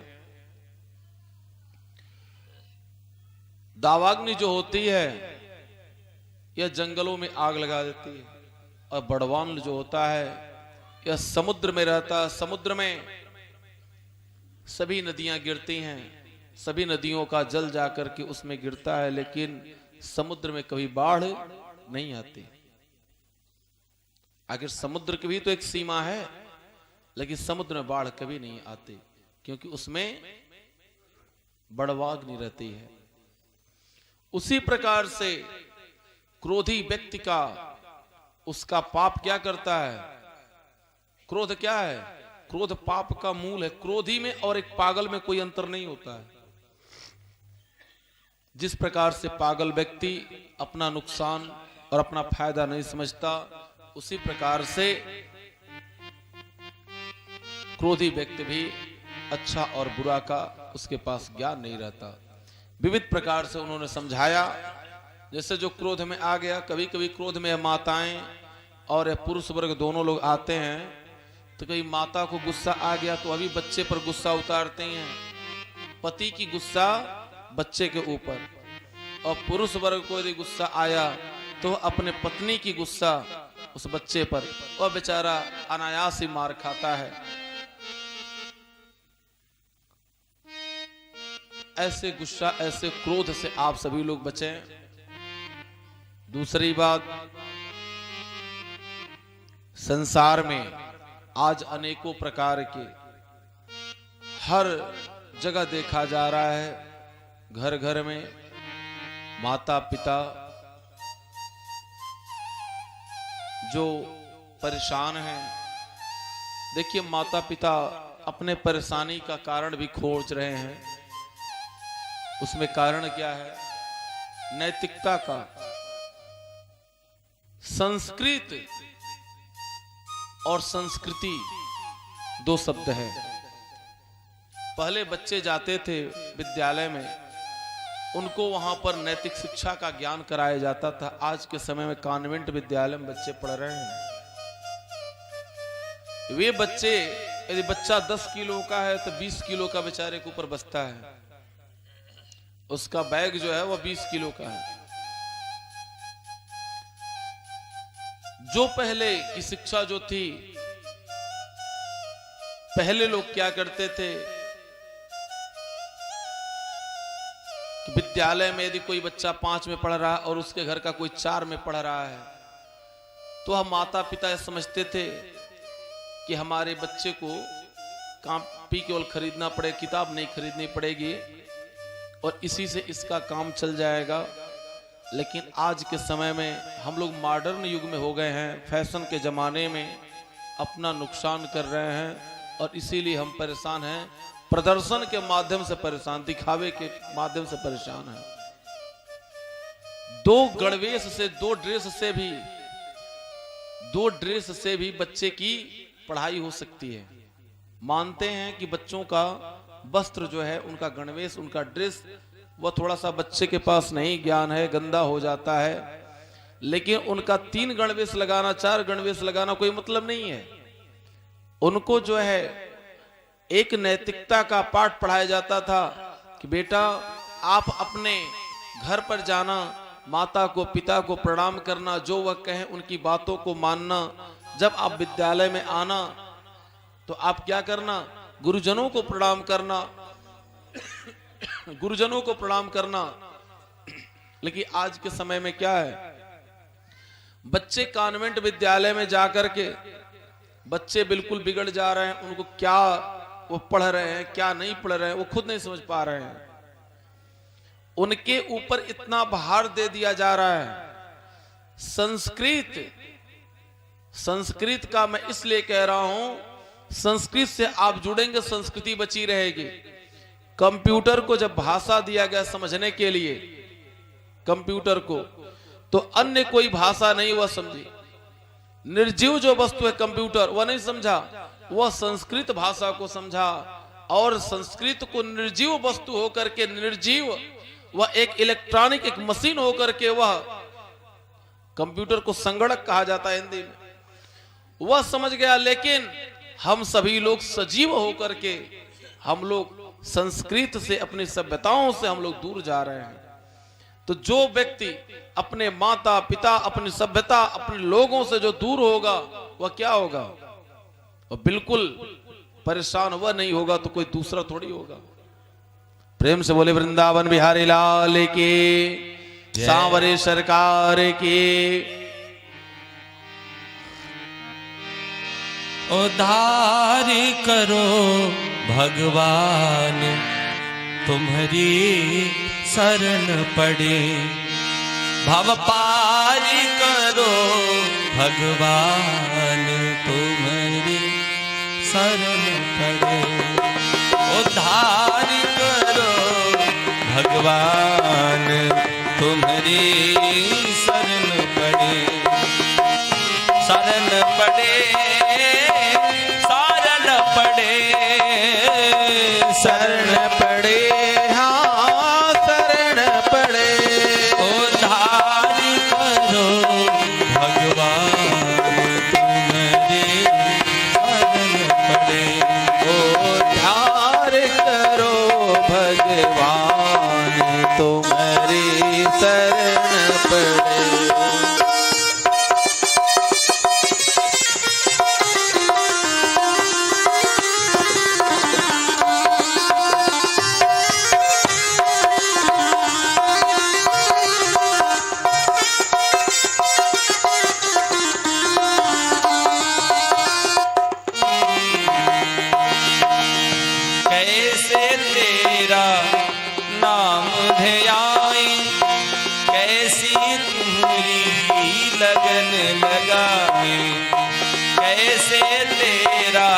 दावाग्नि जो होती है यह जंगलों में आग लगा देती है, और बड़वान जो होता है यह समुद्र में रहता है। समुद्र में सभी नदियां गिरती हैं, सभी नदियों का जल जाकर के उसमें गिरता है, लेकिन समुद्र में कभी बाढ़ नहीं आती। आखिर समुद्र की भी तो एक सीमा है, लेकिन समुद्र में बाढ़ कभी नहीं आती, क्योंकि उसमें बड़वाग्नि रहती है। उसी प्रकार से क्रोधी व्यक्ति का, उसका पाप क्या करता है? क्रोध क्या है? क्रोध पाप का मूल है। क्रोधी में और एक पागल में कोई अंतर नहीं होता है। जिस प्रकार से पागल व्यक्ति अपना नुकसान और अपना फायदा नहीं समझता, उसी प्रकार से क्रोधी व्यक्ति भी अच्छा और बुरा का उसके पास ज्ञान नहीं रहता। विविध प्रकार से उन्होंने समझाया। जैसे जो क्रोध में आ गया, कभी कभी क्रोध में माताएं और पुरुष वर्ग दोनों लोग आते हैं, तो कहीं माता को गुस्सा आ गया तो अभी बच्चे पर गुस्सा उतारते हैं, पति की गुस्सा बच्चे के ऊपर, और पुरुष वर्ग को यदि गुस्सा आया तो अपने पत्नी की गुस्सा उस बच्चे पर, वह बेचारा अनायास ही मार खाता है। ऐसे गुस्सा, ऐसे क्रोध से आप सभी लोग बचें। दूसरी बात, संसार में आज अनेकों प्रकार के हर जगह देखा जा रहा है, घर घर में माता पिता जो परेशान हैं। देखिए, माता पिता अपने परेशानी का कारण भी खोज रहे हैं। उसमें कारण क्या है? नैतिकता का। संस्कृत और संस्कृति 2 शब्द है। पहले बच्चे जाते थे विद्यालय में, उनको वहां पर नैतिक शिक्षा का ज्ञान कराया जाता था। आज के समय में कॉन्वेंट विद्यालय में बच्चे पढ़ रहे हैं। वे बच्चे, यदि बच्चा 10 किलो का है तो 20 किलो का बेचारे के ऊपर बसता है। उसका बैग जो है वह 20 किलो का है। जो पहले की शिक्षा जो थी, पहले लोग क्या करते थे कि विद्यालय में यदि कोई बच्चा 5 में पढ़ रहा है और उसके घर का कोई 4 में पढ़ रहा है, तो हम माता पिता समझते थे कि हमारे बच्चे को कॉपी केवल खरीदना पड़े, किताब नहीं खरीदनी पड़ेगी, और इसी से इसका काम चल जाएगा। लेकिन आज के समय में हम लोग मॉडर्न युग में हो गए हैं, फैशन के जमाने में अपना नुकसान कर रहे हैं, और इसीलिए हम परेशान हैं। प्रदर्शन के माध्यम से परेशान, दिखावे के माध्यम से परेशान हैं। 2 गणवेश से, 2 ड्रेस से भी बच्चे की पढ़ाई हो सकती है। मानते हैं कि बच्चों का वस्त्र जो है, उनका गणवेश, उनका ड्रेस, वह थोड़ा सा बच्चे के पास नहीं ज्ञान है, गंदा हो जाता है, लेकिन उनका 3 गणवेश लगाना, 4 गणवेश लगाना कोई मतलब नहीं है। उनको जो है एक नैतिकता का पाठ पढ़ाया जाता था कि बेटा, आप अपने घर पर जाना, माता को पिता को प्रणाम करना, जो वह कहें उनकी बातों को मानना। जब आप विद्यालय में आना तो आप क्या करना, गुरुजनों को प्रणाम करना, गुरुजनों को प्रणाम करना। लेकिन आज के समय में क्या है, बच्चे कॉन्वेंट विद्यालय में जाकर के बच्चे बिल्कुल बिगड़ जा रहे हैं। उनको क्या वो पढ़ रहे हैं, क्या नहीं पढ़ रहे हैं, वो खुद नहीं समझ पा रहे हैं। उनके ऊपर इतना भार दे दिया जा रहा है। संस्कृत का मैं इसलिए कह रहा हूं, संस्कृत से आप जुड़ेंगे, संस्कृति बची रहेगी। कंप्यूटर को जब भाषा दिया गया समझने के लिए, कंप्यूटर को, तो अन्य कोई भाषा नहीं वह समझी। निर्जीव जो वस्तु है कंप्यूटर, वह नहीं समझा, वह संस्कृत भाषा को समझा। और संस्कृत को निर्जीव वस्तु होकर के, निर्जीव वह एक इलेक्ट्रॉनिक, एक मशीन होकर के, वह कंप्यूटर को संगणक कहा जाता है हिंदी में, वह समझ गया। लेकिन हम सभी लोग सजीव होकर के, हम लोग संस्कृत से, अपनी सभ्यताओं से हम लोग दूर जा रहे हैं। तो जो व्यक्ति अपने माता पिता, अपनी सभ्यता, अपने लोगों से जो दूर होगा, वह क्या होगा, वह बिल्कुल परेशान। वह नहीं होगा तो कोई दूसरा थोड़ी होगा। प्रेम से बोले वृंदावन बिहारी लाल की, सांवरे सरकार की। उद्धार करो भगवान, तुम्हारी शरण पड़े। भव पार करो भगवान, तुम्हारी शरण पड़े। उद्धार करो भगवान, तुम्हारी शरण पड़े। शरण पड़े, शरण पड़े, शरण पड़े, हाँ शरण पड़े। उद्धार करो भगवान, तुम्हारे शरण पड़े। उद्धार करो भगवान, तुम्हारी शरण पड़े। कैसे तेरा नाम ध्याई, कैसी तुम्हारी लगन लगाई। कैसे तेरा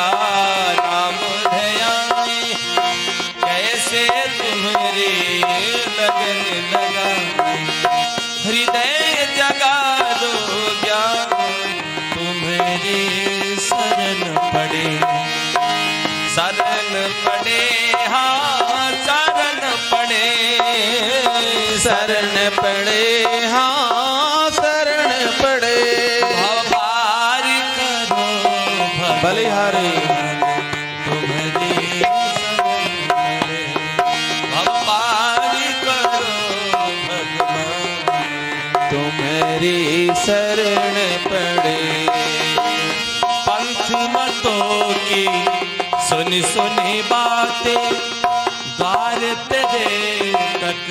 नाम ध्याई, कैसे तुम्हारी लगन लगाई। हृदय जगा दो ज्ञान, तुम्हारी शरण पड़े। शरण पड़े, हाँ शरण पड़े। शरण पड़े, हाँ शरण पड़े। भवपार करो बलिहारी, तुम्हारी शरण पड़े। भवपार करो भगवान, तुम्हारी शरण पड़े। पंथ मतों की सुनी सुनी बातें, द्वार तेरे तक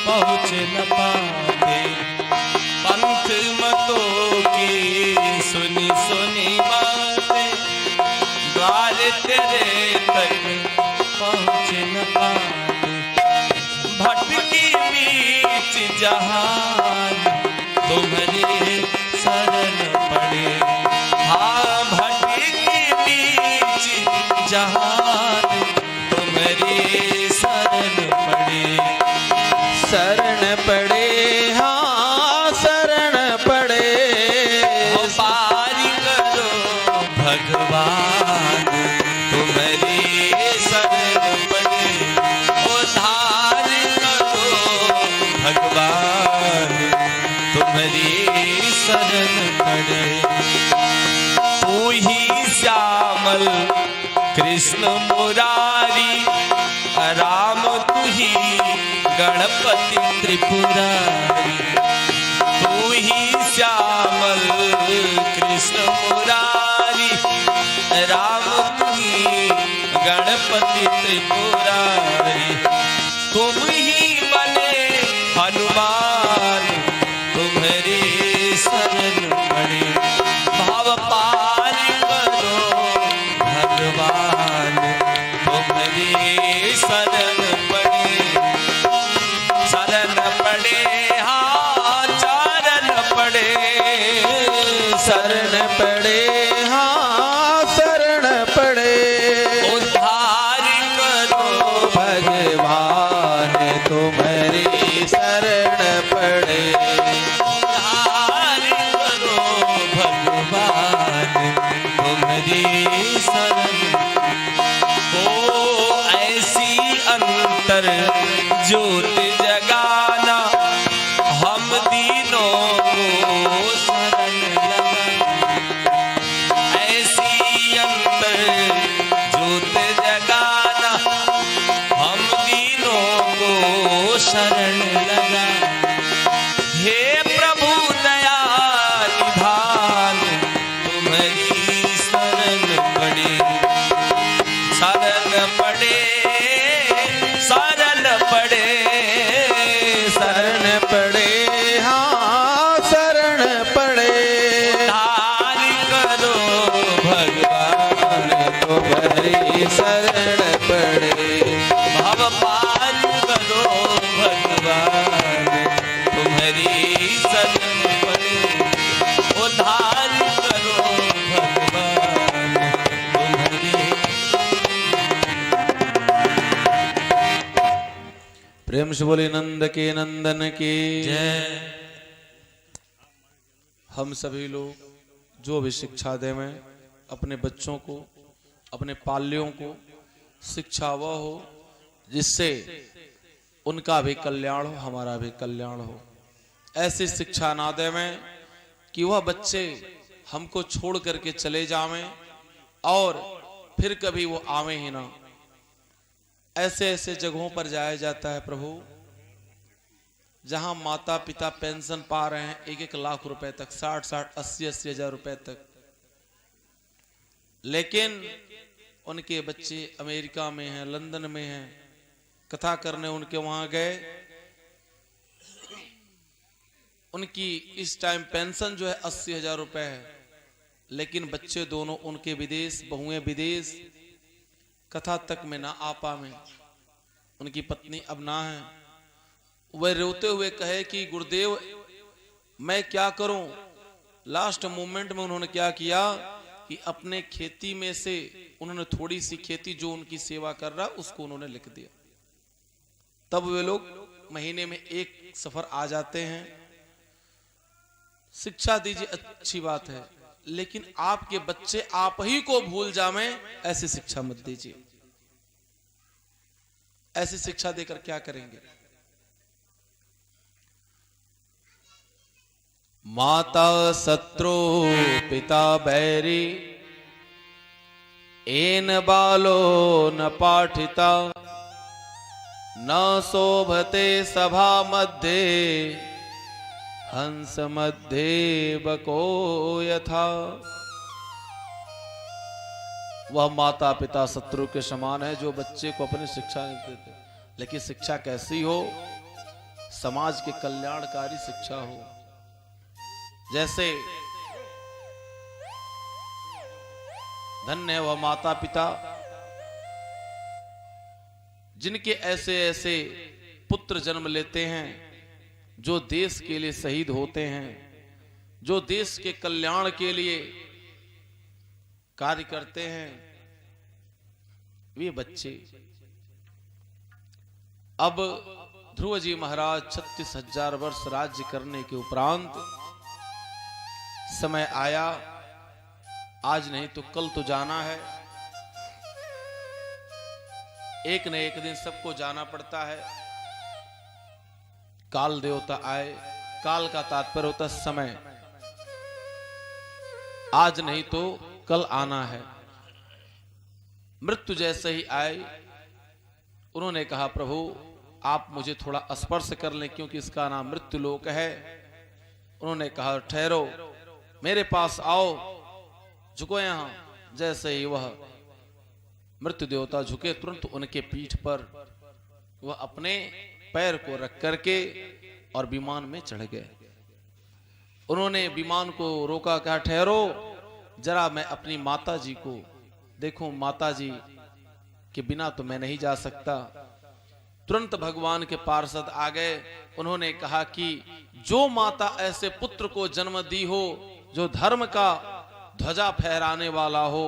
पहुँच न पाते। पंथ मतों की सुनी सुनी बातें, द्वार तेरे तक पहुँच न पाते। भटकी बीच जहान, तुम्हारी शरण पड़े। हाँ भटकी बीच जहान, तुम्हारी शरण पड़े। शरण पड़े, हाँ शरण पड़े। पार करो भगवान, तुम्हारी शरण पड़े। उद्धार करो भगवान, तुम्हारी शरण पड़े। तू ही श्यामल कृष्ण मुरारी, राम तू ही गणपति त्रिपुरारी, तू ही श्यामल कृष्ण मुरारी, राम तू ही गणपति त्रिपुरारी, तुम ही बने हनुमान, तुम्हारी शरण पड़े, भाव पार करो भगवान, तुम्हारी शरण पड़े, शरण पड़े, हाँ चरण पड़े, शरण पड़े, हाँ शरण पड़े, उद्धार करो भगवान तुम्हारी शरण पड़े, उद्धार करो भगवान, तुम्हारी शरण। ओ ऐसी अंतर ज्योत जगाना, हम दीनों को शरण लगाना, ऐसी अंतर ज्योत जगाना, हम दीनों को शरण लगाना। हे प्रभु दया निधान, तुम्हारी शरण पड़े, शरण पड़े, शरण पड़े, शरण पड़े, हाँ शरण पड़े, उद्धार करो भगवान, तुम्हारी शरण पड़े, भव पार करो भगवान, तुम्हारी शरण पड़े, उद्धार करो भगवान, तुम्हारी। प्रेम से बोले नंद के नंदन की जय। हम सभी लोग जो भी शिक्षा देवें अपने बच्चों को, अपने पाल्यों को, शिक्षा वह हो जिससे उनका भी कल्याण हो, हमारा भी कल्याण हो। ऐसी शिक्षा ना देवें कि वह बच्चे हमको छोड़ करके चले जावें और फिर कभी वो आवे ही ना। ऐसे ऐसे जगहों पर जाया जाता है प्रभु जहां माता पिता पेंशन पा रहे हैं 1-1 लाख रुपए तक, 60-60, 80-80 हजार रुपए तक, लेकिन उनके बच्चे अमेरिका में हैं, लंदन में हैं। कथा करने उनके वहां गए, उनकी इस टाइम पेंशन जो है 80 हजार रुपए है, लेकिन बच्चे दोनों उनके विदेश, बहुएं विदेश, कथा तक में ना आ पावे। उनकी पत्नी अब ना है। वह रोते हुए कहे कि गुरुदेव मैं क्या करूं। लास्ट मोमेंट में उन्होंने क्या किया कि अपने खेती में से उन्होंने थोड़ी सी खेती जो उनकी सेवा कर रहा उसको उन्होंने लिख दिया। तब वे लोग महीने में 1 सफर आ जाते हैं। शिक्षा दीजिए, अच्छी बात है, लेकिन आपके बच्चे आप ही को भूल जावें, ऐसी शिक्षा मत दीजिए। ऐसी शिक्षा देकर क्या करेंगे। माता शत्रु पिता बैरी, एन बालो न पाठिता, न शोभते सभा मध्ये, हंस मध्ये बको यथा। वह माता पिता शत्रु के समान है जो बच्चे को अपनी शिक्षा नहीं देते। लेकिन शिक्षा कैसी हो, समाज के कल्याणकारी शिक्षा हो। जैसे धन्य है वह माता पिता जिनके ऐसे ऐसे पुत्र जन्म लेते हैं जो देश के लिए शहीद होते हैं, जो देश के कल्याण के लिए कार्य करते हैं। वे बच्चे अब ध्रुव जी महाराज 36,000 वर्ष राज्य करने के उपरांत समय आया, आज नहीं तो कल तो जाना है। एक न एक दिन सबको जाना पड़ता है। काल देवता आए, काल का तात्पर्य होता समय। आज नहीं तो कल आना है। मृत्यु जैसे ही आए, उन्होंने कहा प्रभु आप मुझे थोड़ा स्पर्श कर लें, क्योंकि इसका नाम मृत्यु लोक है। उन्होंने कहा ठहरो, मेरे पास आओ, झुको यहां। जैसे ही वह मृत्यु देवता झुके, तुरंत उनके पीठ पर वह अपने पैर को रख करके और विमान में चढ़ गए। उन्होंने विमान को रोका, कहा ठहरो जरा, मैं अपनी माता जी को देखूं, माता जी के बिना तो मैं नहीं जा सकता। तुरंत भगवान के पार्षद आ गए। उन्होंने कहा कि जो माता ऐसे पुत्र को जन्म दी हो, जो धर्म का ध्वजा फहराने वाला हो,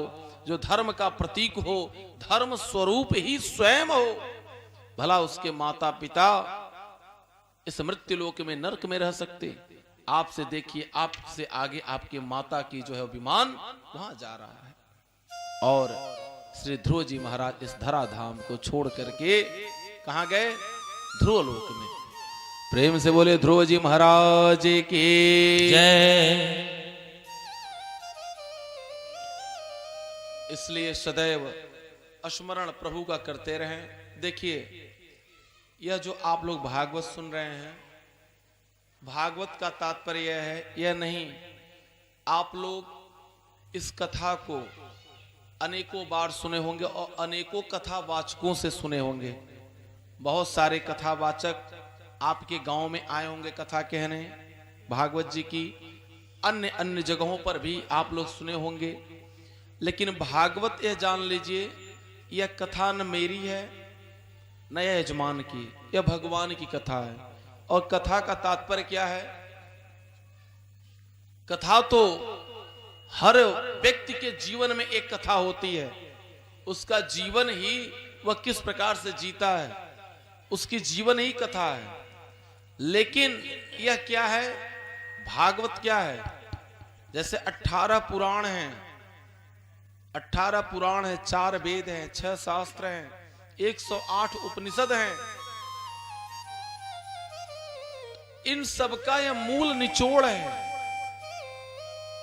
जो धर्म का प्रतीक हो, धर्म स्वरूप ही स्वयं हो, भला उसके माता पिता इस मृत्यु लोक में नरक में रह सकते? आपसे देखिए, आपसे आगे आपके माता की जो है विमान वहां जा रहा है। और श्री ध्रुव जी महाराज इस धराधाम को छोड़ करके कहां गए? ध्रुव लोक में। प्रेम से बोले ध्रुव जी महाराज की जय। इसलिए सदैव स्मरण प्रभु का करते रहें। देखिए, यह जो आप लोग भागवत सुन रहे हैं, भागवत का तात्पर्य यह है, यह नहीं, आप लोग इस कथा को अनेकों बार सुने होंगे और अनेकों कथावाचकों से सुने होंगे। बहुत सारे कथावाचक आपके गांव में आए होंगे कथा कहने भागवत जी की, अन्य अन्य जगहों पर भी आप लोग सुने होंगे। लेकिन भागवत यह जान लीजिए, यह कथा न मेरी है न यह यजमान की, यह भगवान की कथा है। और कथा का तात्पर्य क्या है? कथा तो हर व्यक्ति के जीवन में एक कथा होती है। उसका जीवन ही वह किस प्रकार से जीता है, उसकी जीवन ही कथा है। लेकिन यह क्या है? भागवत क्या है? जैसे 18 पुराण हैं, 18 पुराण है, 4 वेद हैं, 6 शास्त्र हैं, 108 उपनिषद हैं। इन सबका यह मूल निचोड़ है।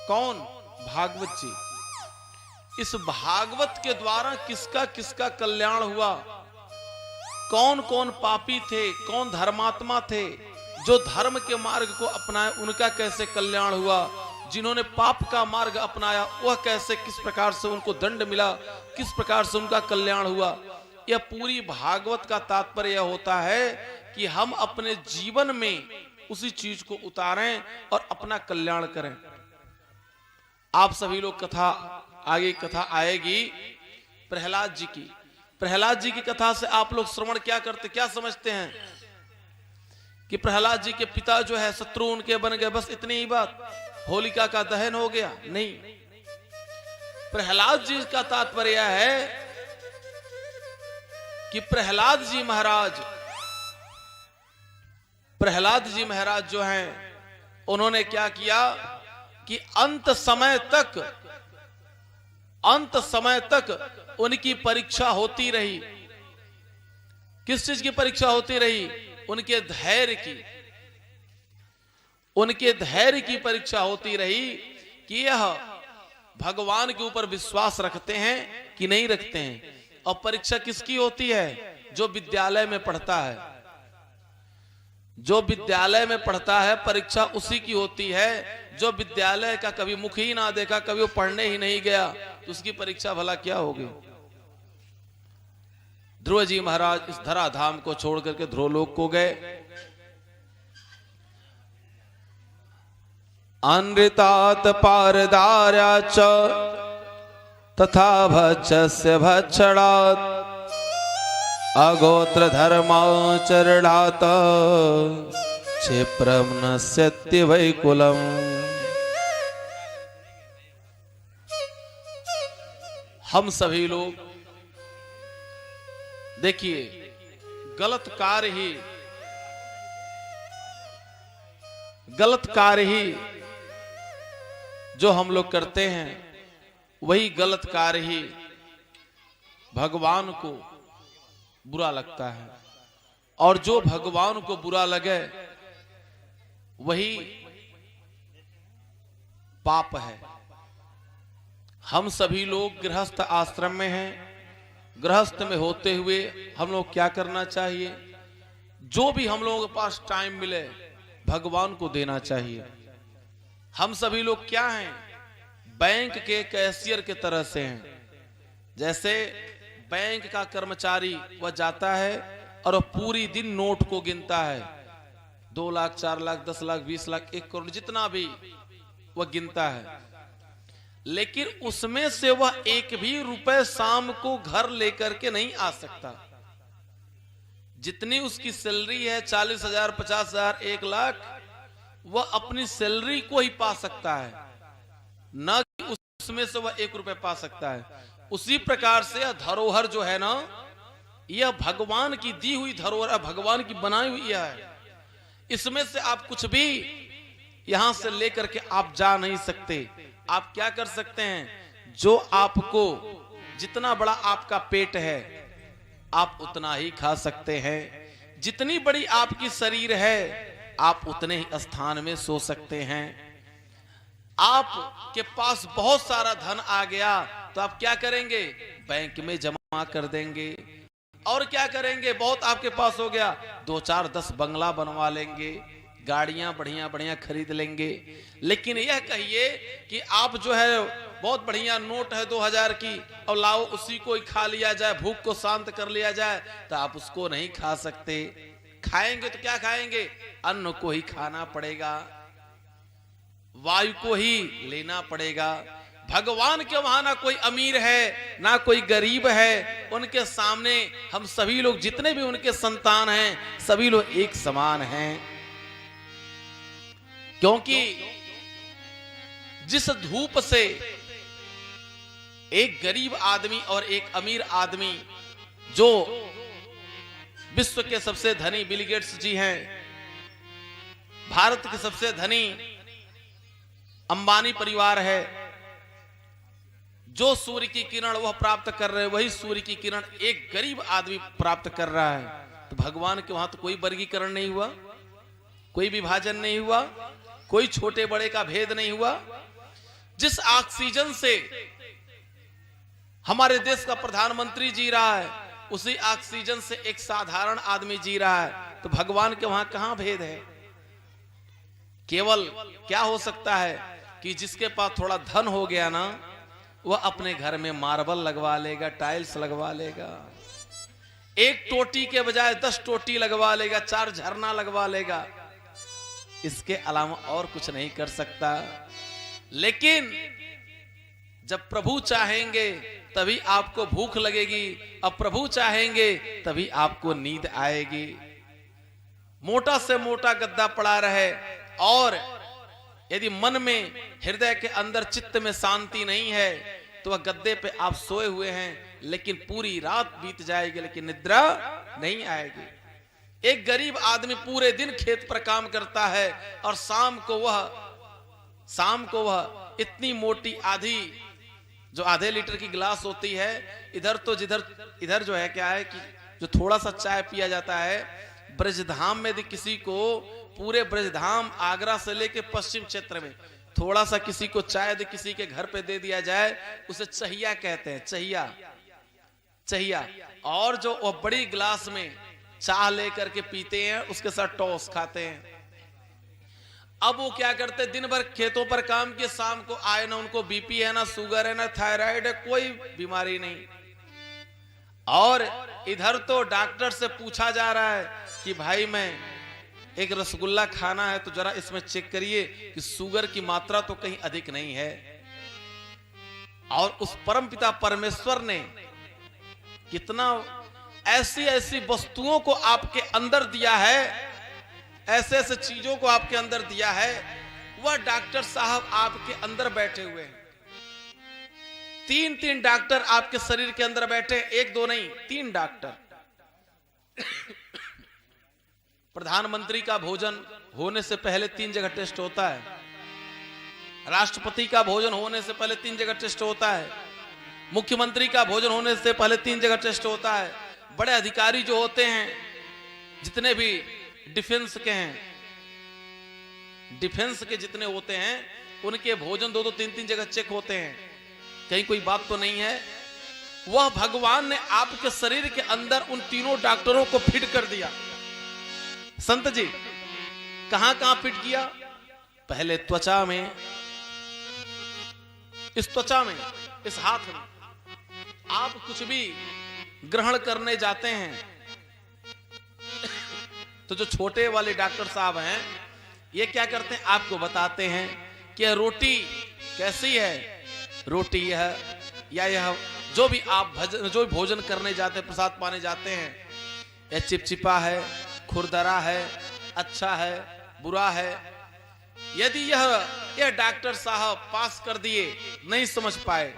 कौन? भागवत जी। इस भागवत के द्वारा किसका किसका कल्याण हुआ, कौन कौन पापी थे, कौन धर्मात्मा थे, जो धर्म के मार्ग को अपनाए उनका कैसे कल्याण हुआ, जिन्होंने पाप का मार्ग अपनाया वह कैसे, किस प्रकार से उनको दंड मिला, किस प्रकार से उनका कल्याण हुआ। यह पूरी भागवत का तात्पर्य होता है कि हम अपने जीवन में उसी चीज को उतारें और अपना कल्याण करें। आप सभी लोग कथा, आगे कथा आएगी प्रहलाद जी की। प्रहलाद जी की कथा से आप लोग श्रवण क्या करते, क्या समझते हैं कि प्रहलाद जी के पिता जो है शत्रु उनके बन गए, बस इतनी ही बात, होलिका का दहन हो गया? नहीं। प्रहलाद जी का तात्पर्य है कि प्रहलाद जी महाराज जो हैं, उन्होंने क्या किया कि अंत समय तक उनकी परीक्षा होती रही। किस चीज की परीक्षा होती रही? उनके धैर्य की परीक्षा होती रही कि यह भगवान के ऊपर विश्वास रखते हैं कि नहीं रखते हैं। और परीक्षा किसकी होती है? जो विद्यालय में पढ़ता है। जो विद्यालय में पढ़ता है परीक्षा उसी की होती है। जो विद्यालय का कभी मुख ही ना देखा, कभी वो पढ़ने ही नहीं गया, तो उसकी परीक्षा भला क्या होगी? ध्रुव जी महाराज इस धराधाम को छोड़ करके ध्रुवलोक को गए। अनृतात पारदार्या च तथा भक्षस्य भक्षणात् अगोत्र धर्माचरणात् क्षिप्रं नश्यति वैकुलम्। हम सभी लोग देखिए, गलत कार्य ही जो हम लोग करते हैं, वही गलत कार्य ही भगवान को बुरा लगता है। और जो भगवान को बुरा लगे वही पाप है। हम सभी लोग गृहस्थ आश्रम में हैं। गृहस्थ में होते हुए हम लोग क्या करना चाहिए? जो भी हम लोगों के पास टाइम मिले भगवान को देना चाहिए। हम सभी लोग क्या हैं, बैंक के कैशियर के तरह से हैं। जैसे बैंक का कर्मचारी वह जाता है और वह पूरी दिन नोट को गिनता है, 2 लाख 4 लाख 10 लाख 20 लाख 1 करोड़ जितना भी वह गिनता है, लेकिन उसमें से वह एक भी रुपए शाम को घर लेकर के नहीं आ सकता। जितनी उसकी सैलरी है 40,000 50,000 1 लाख, वह अपनी सैलरी को ही पा सकता है, न कि उसमें से वह 1 रुपए पा सकता है। उसी प्रकार से यह धरोहर जो है ना, यह भगवान की दी हुई धरोहर, भगवान की बनाई हुई है। इसमें से आप कुछ भी यहां से लेकर के आप जा नहीं सकते। आप क्या कर सकते हैं, जो आपको जितना बड़ा आपका पेट है आप उतना ही खा सकते हैं, जितनी बड़ी आपकी शरीर है आप उतने ही स्थान में सो सकते हैं। आपके पास बहुत सारा धन आ गया तो आप क्या करेंगे, बैंक में जमा कर देंगे। और क्या करेंगे, बहुत आपके पास हो गया 2 4 10 बंगला बनवा लेंगे, गाड़ियां बढ़िया बढ़िया खरीद लेंगे। लेकिन यह कहिए कि आप जो है बहुत बढ़िया नोट है 2000 की और लाओ उसी को ही खा लिया जाए, भूख को शांत कर लिया जाए, तो आप उसको नहीं खा सकते। खाएंगे तो क्या खाएंगे, अन्न को ही खाना पड़ेगा, वायु को ही लेना पड़ेगा। भगवान के वहां ना कोई अमीर है ना कोई गरीब है, उनके सामने हम सभी लोग जितने भी उनके संतान हैं सभी लोग एक समान हैं। क्योंकि जिस धूप से एक गरीब आदमी और एक अमीर आदमी, जो विश्व के सबसे धनी बिल गेट्स जी हैं, भारत के सबसे धनी अंबानी परिवार है, जो सूर्य की किरण वह प्राप्त कर रहे हैं, वही सूर्य की किरण एक गरीब आदमी प्राप्त कर रहा है। तो भगवान के वहां तो कोई वर्गीकरण नहीं हुआ, कोई विभाजन नहीं हुआ, कोई छोटे बड़े का भेद नहीं हुआ। जिस ऑक्सीजन से हमारे देश का प्रधानमंत्री जी रहा है, उसी ऑक्सीजन से एक साधारण आदमी जी रहा है। तो भगवान के वहां कहां भेद है। केवल क्या हो सकता है कि जिसके पास थोड़ा धन हो गया ना, वह अपने घर में मार्बल लगवा लेगा, टाइल्स लगवा लेगा, 1 टोटी के बजाय 10 टोटी लगवा लेगा, 4 झरना लगवा लेगा। इसके अलावा और कुछ नहीं कर सकता। लेकिन जब प्रभु चाहेंगे तभी आपको भूख लगेगी, अब प्रभु चाहेंगे तभी आपको नींद आएगी। मोटा से मोटा गद्दा पड़ा रहे और यदि मन में हृदय के अंदर चित्त में शांति नहीं है तो वह गद्दे पे आप सोए हुए हैं, लेकिन पूरी रात बीत जाएगी लेकिन निद्रा नहीं आएगी। एक गरीब आदमी पूरे दिन खेत पर काम करता है और शाम को वह इतनी मोटी जो आधे लीटर की गिलास होती है, इधर जो है क्या है कि जो थोड़ा सा चाय पिया जाता है, ब्रजधाम में यदि किसी को पूरे ब्रजधाम आगरा से लेके पश्चिम क्षेत्र में थोड़ा सा किसी को चाय यदि किसी के घर पे दे दिया जाए, उसे चहिया कहते हैं, चहिया। और जो वह बड़ी गिलास में चाह लेकर के पीते हैं, उसके साथ टॉस खाते हैं। अब वो क्या करते हैं, दिन भर खेतों पर काम किए, शाम को आए ना उनको बीपी है ना शुगर है ना थायराइड है, कोई बीमारी नहीं। और इधर तो डॉक्टर से पूछा जा रहा है कि भाई मैं एक रसगुल्ला खाना है तो जरा इसमें चेक करिए कि शुगर की मात्रा तो कहीं अधिक नहीं है। और उस परमपिता परमेश्वर ने कितना ऐसी वस्तुओं को आपके अंदर दिया है, ऐसे चीजों को आपके अंदर दिया है। वह डॉक्टर साहब आपके अंदर बैठे हुए हैं, 3 डॉक्टर आपके शरीर के अंदर बैठे, 1 2 नहीं 3 डॉक्टर। प्रधानमंत्री का भोजन होने से पहले 3 जगह टेस्ट होता है, राष्ट्रपति का भोजन होने से पहले 3 जगह टेस्ट होता है, मुख्यमंत्री का भोजन होने से पहले 3 जगह टेस्ट होता है। बड़े अधिकारी जो होते हैं, जितने भी डिफेंस के हैं, डिफेंस के जितने होते हैं, उनके भोजन 2 3 जगह चेक होते हैं, कहीं कोई बात तो नहीं है। वह भगवान ने आपके शरीर के अंदर उन तीनों डॉक्टरों को फिट कर दिया। संत जी कहां कहां फिट किया? पहले त्वचा में, इस त्वचा में, इस हाथ में। आप कुछ भी ग्रहण करने जाते हैं तो जो छोटे वाले डॉक्टर साहब हैं ये क्या करते हैं? आपको बताते हैं कि रोटी कैसी है, रोटी यह या यह जो भी आप जो भी भोजन करने जाते हैं, प्रसाद पाने जाते हैं, यह चिपचिपा है, खुरदरा है, अच्छा है, बुरा है। यदि यह डॉक्टर साहब पास कर दिए, नहीं समझ पाए,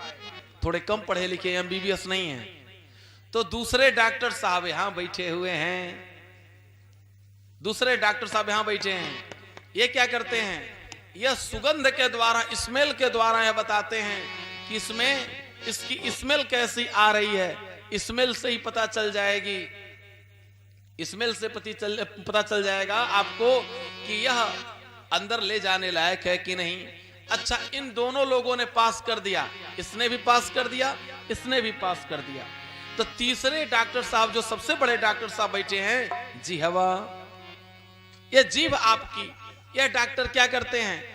थोड़े कम पढ़े लिखे, एमबीबीएस नहीं है, तो दूसरे डॉक्टर साहब यहां बैठे हुए हैं, दूसरे डॉक्टर साहब यहां बैठे हैं, ये क्या करते हैं? यह सुगंध के द्वारा, स्मेल के द्वारा यह बताते हैं कि इसमें इसकी स्मेल कैसी आ रही है। स्मेल से ही पता चल जाएगी, स्मेल से पता चल जाएगा आपको कि यह अंदर ले जाने लायक है कि नहीं। अच्छा, इन दोनों लोगों ने पास कर दिया, इसने भी पास कर दिया, इसने भी पास कर दिया, तो तीसरे डॉक्टर साहब जो सबसे बड़े डॉक्टर साहब बैठे हैं, जी हवा, यह जीभ आपकी, यह डॉक्टर क्या करते हैं?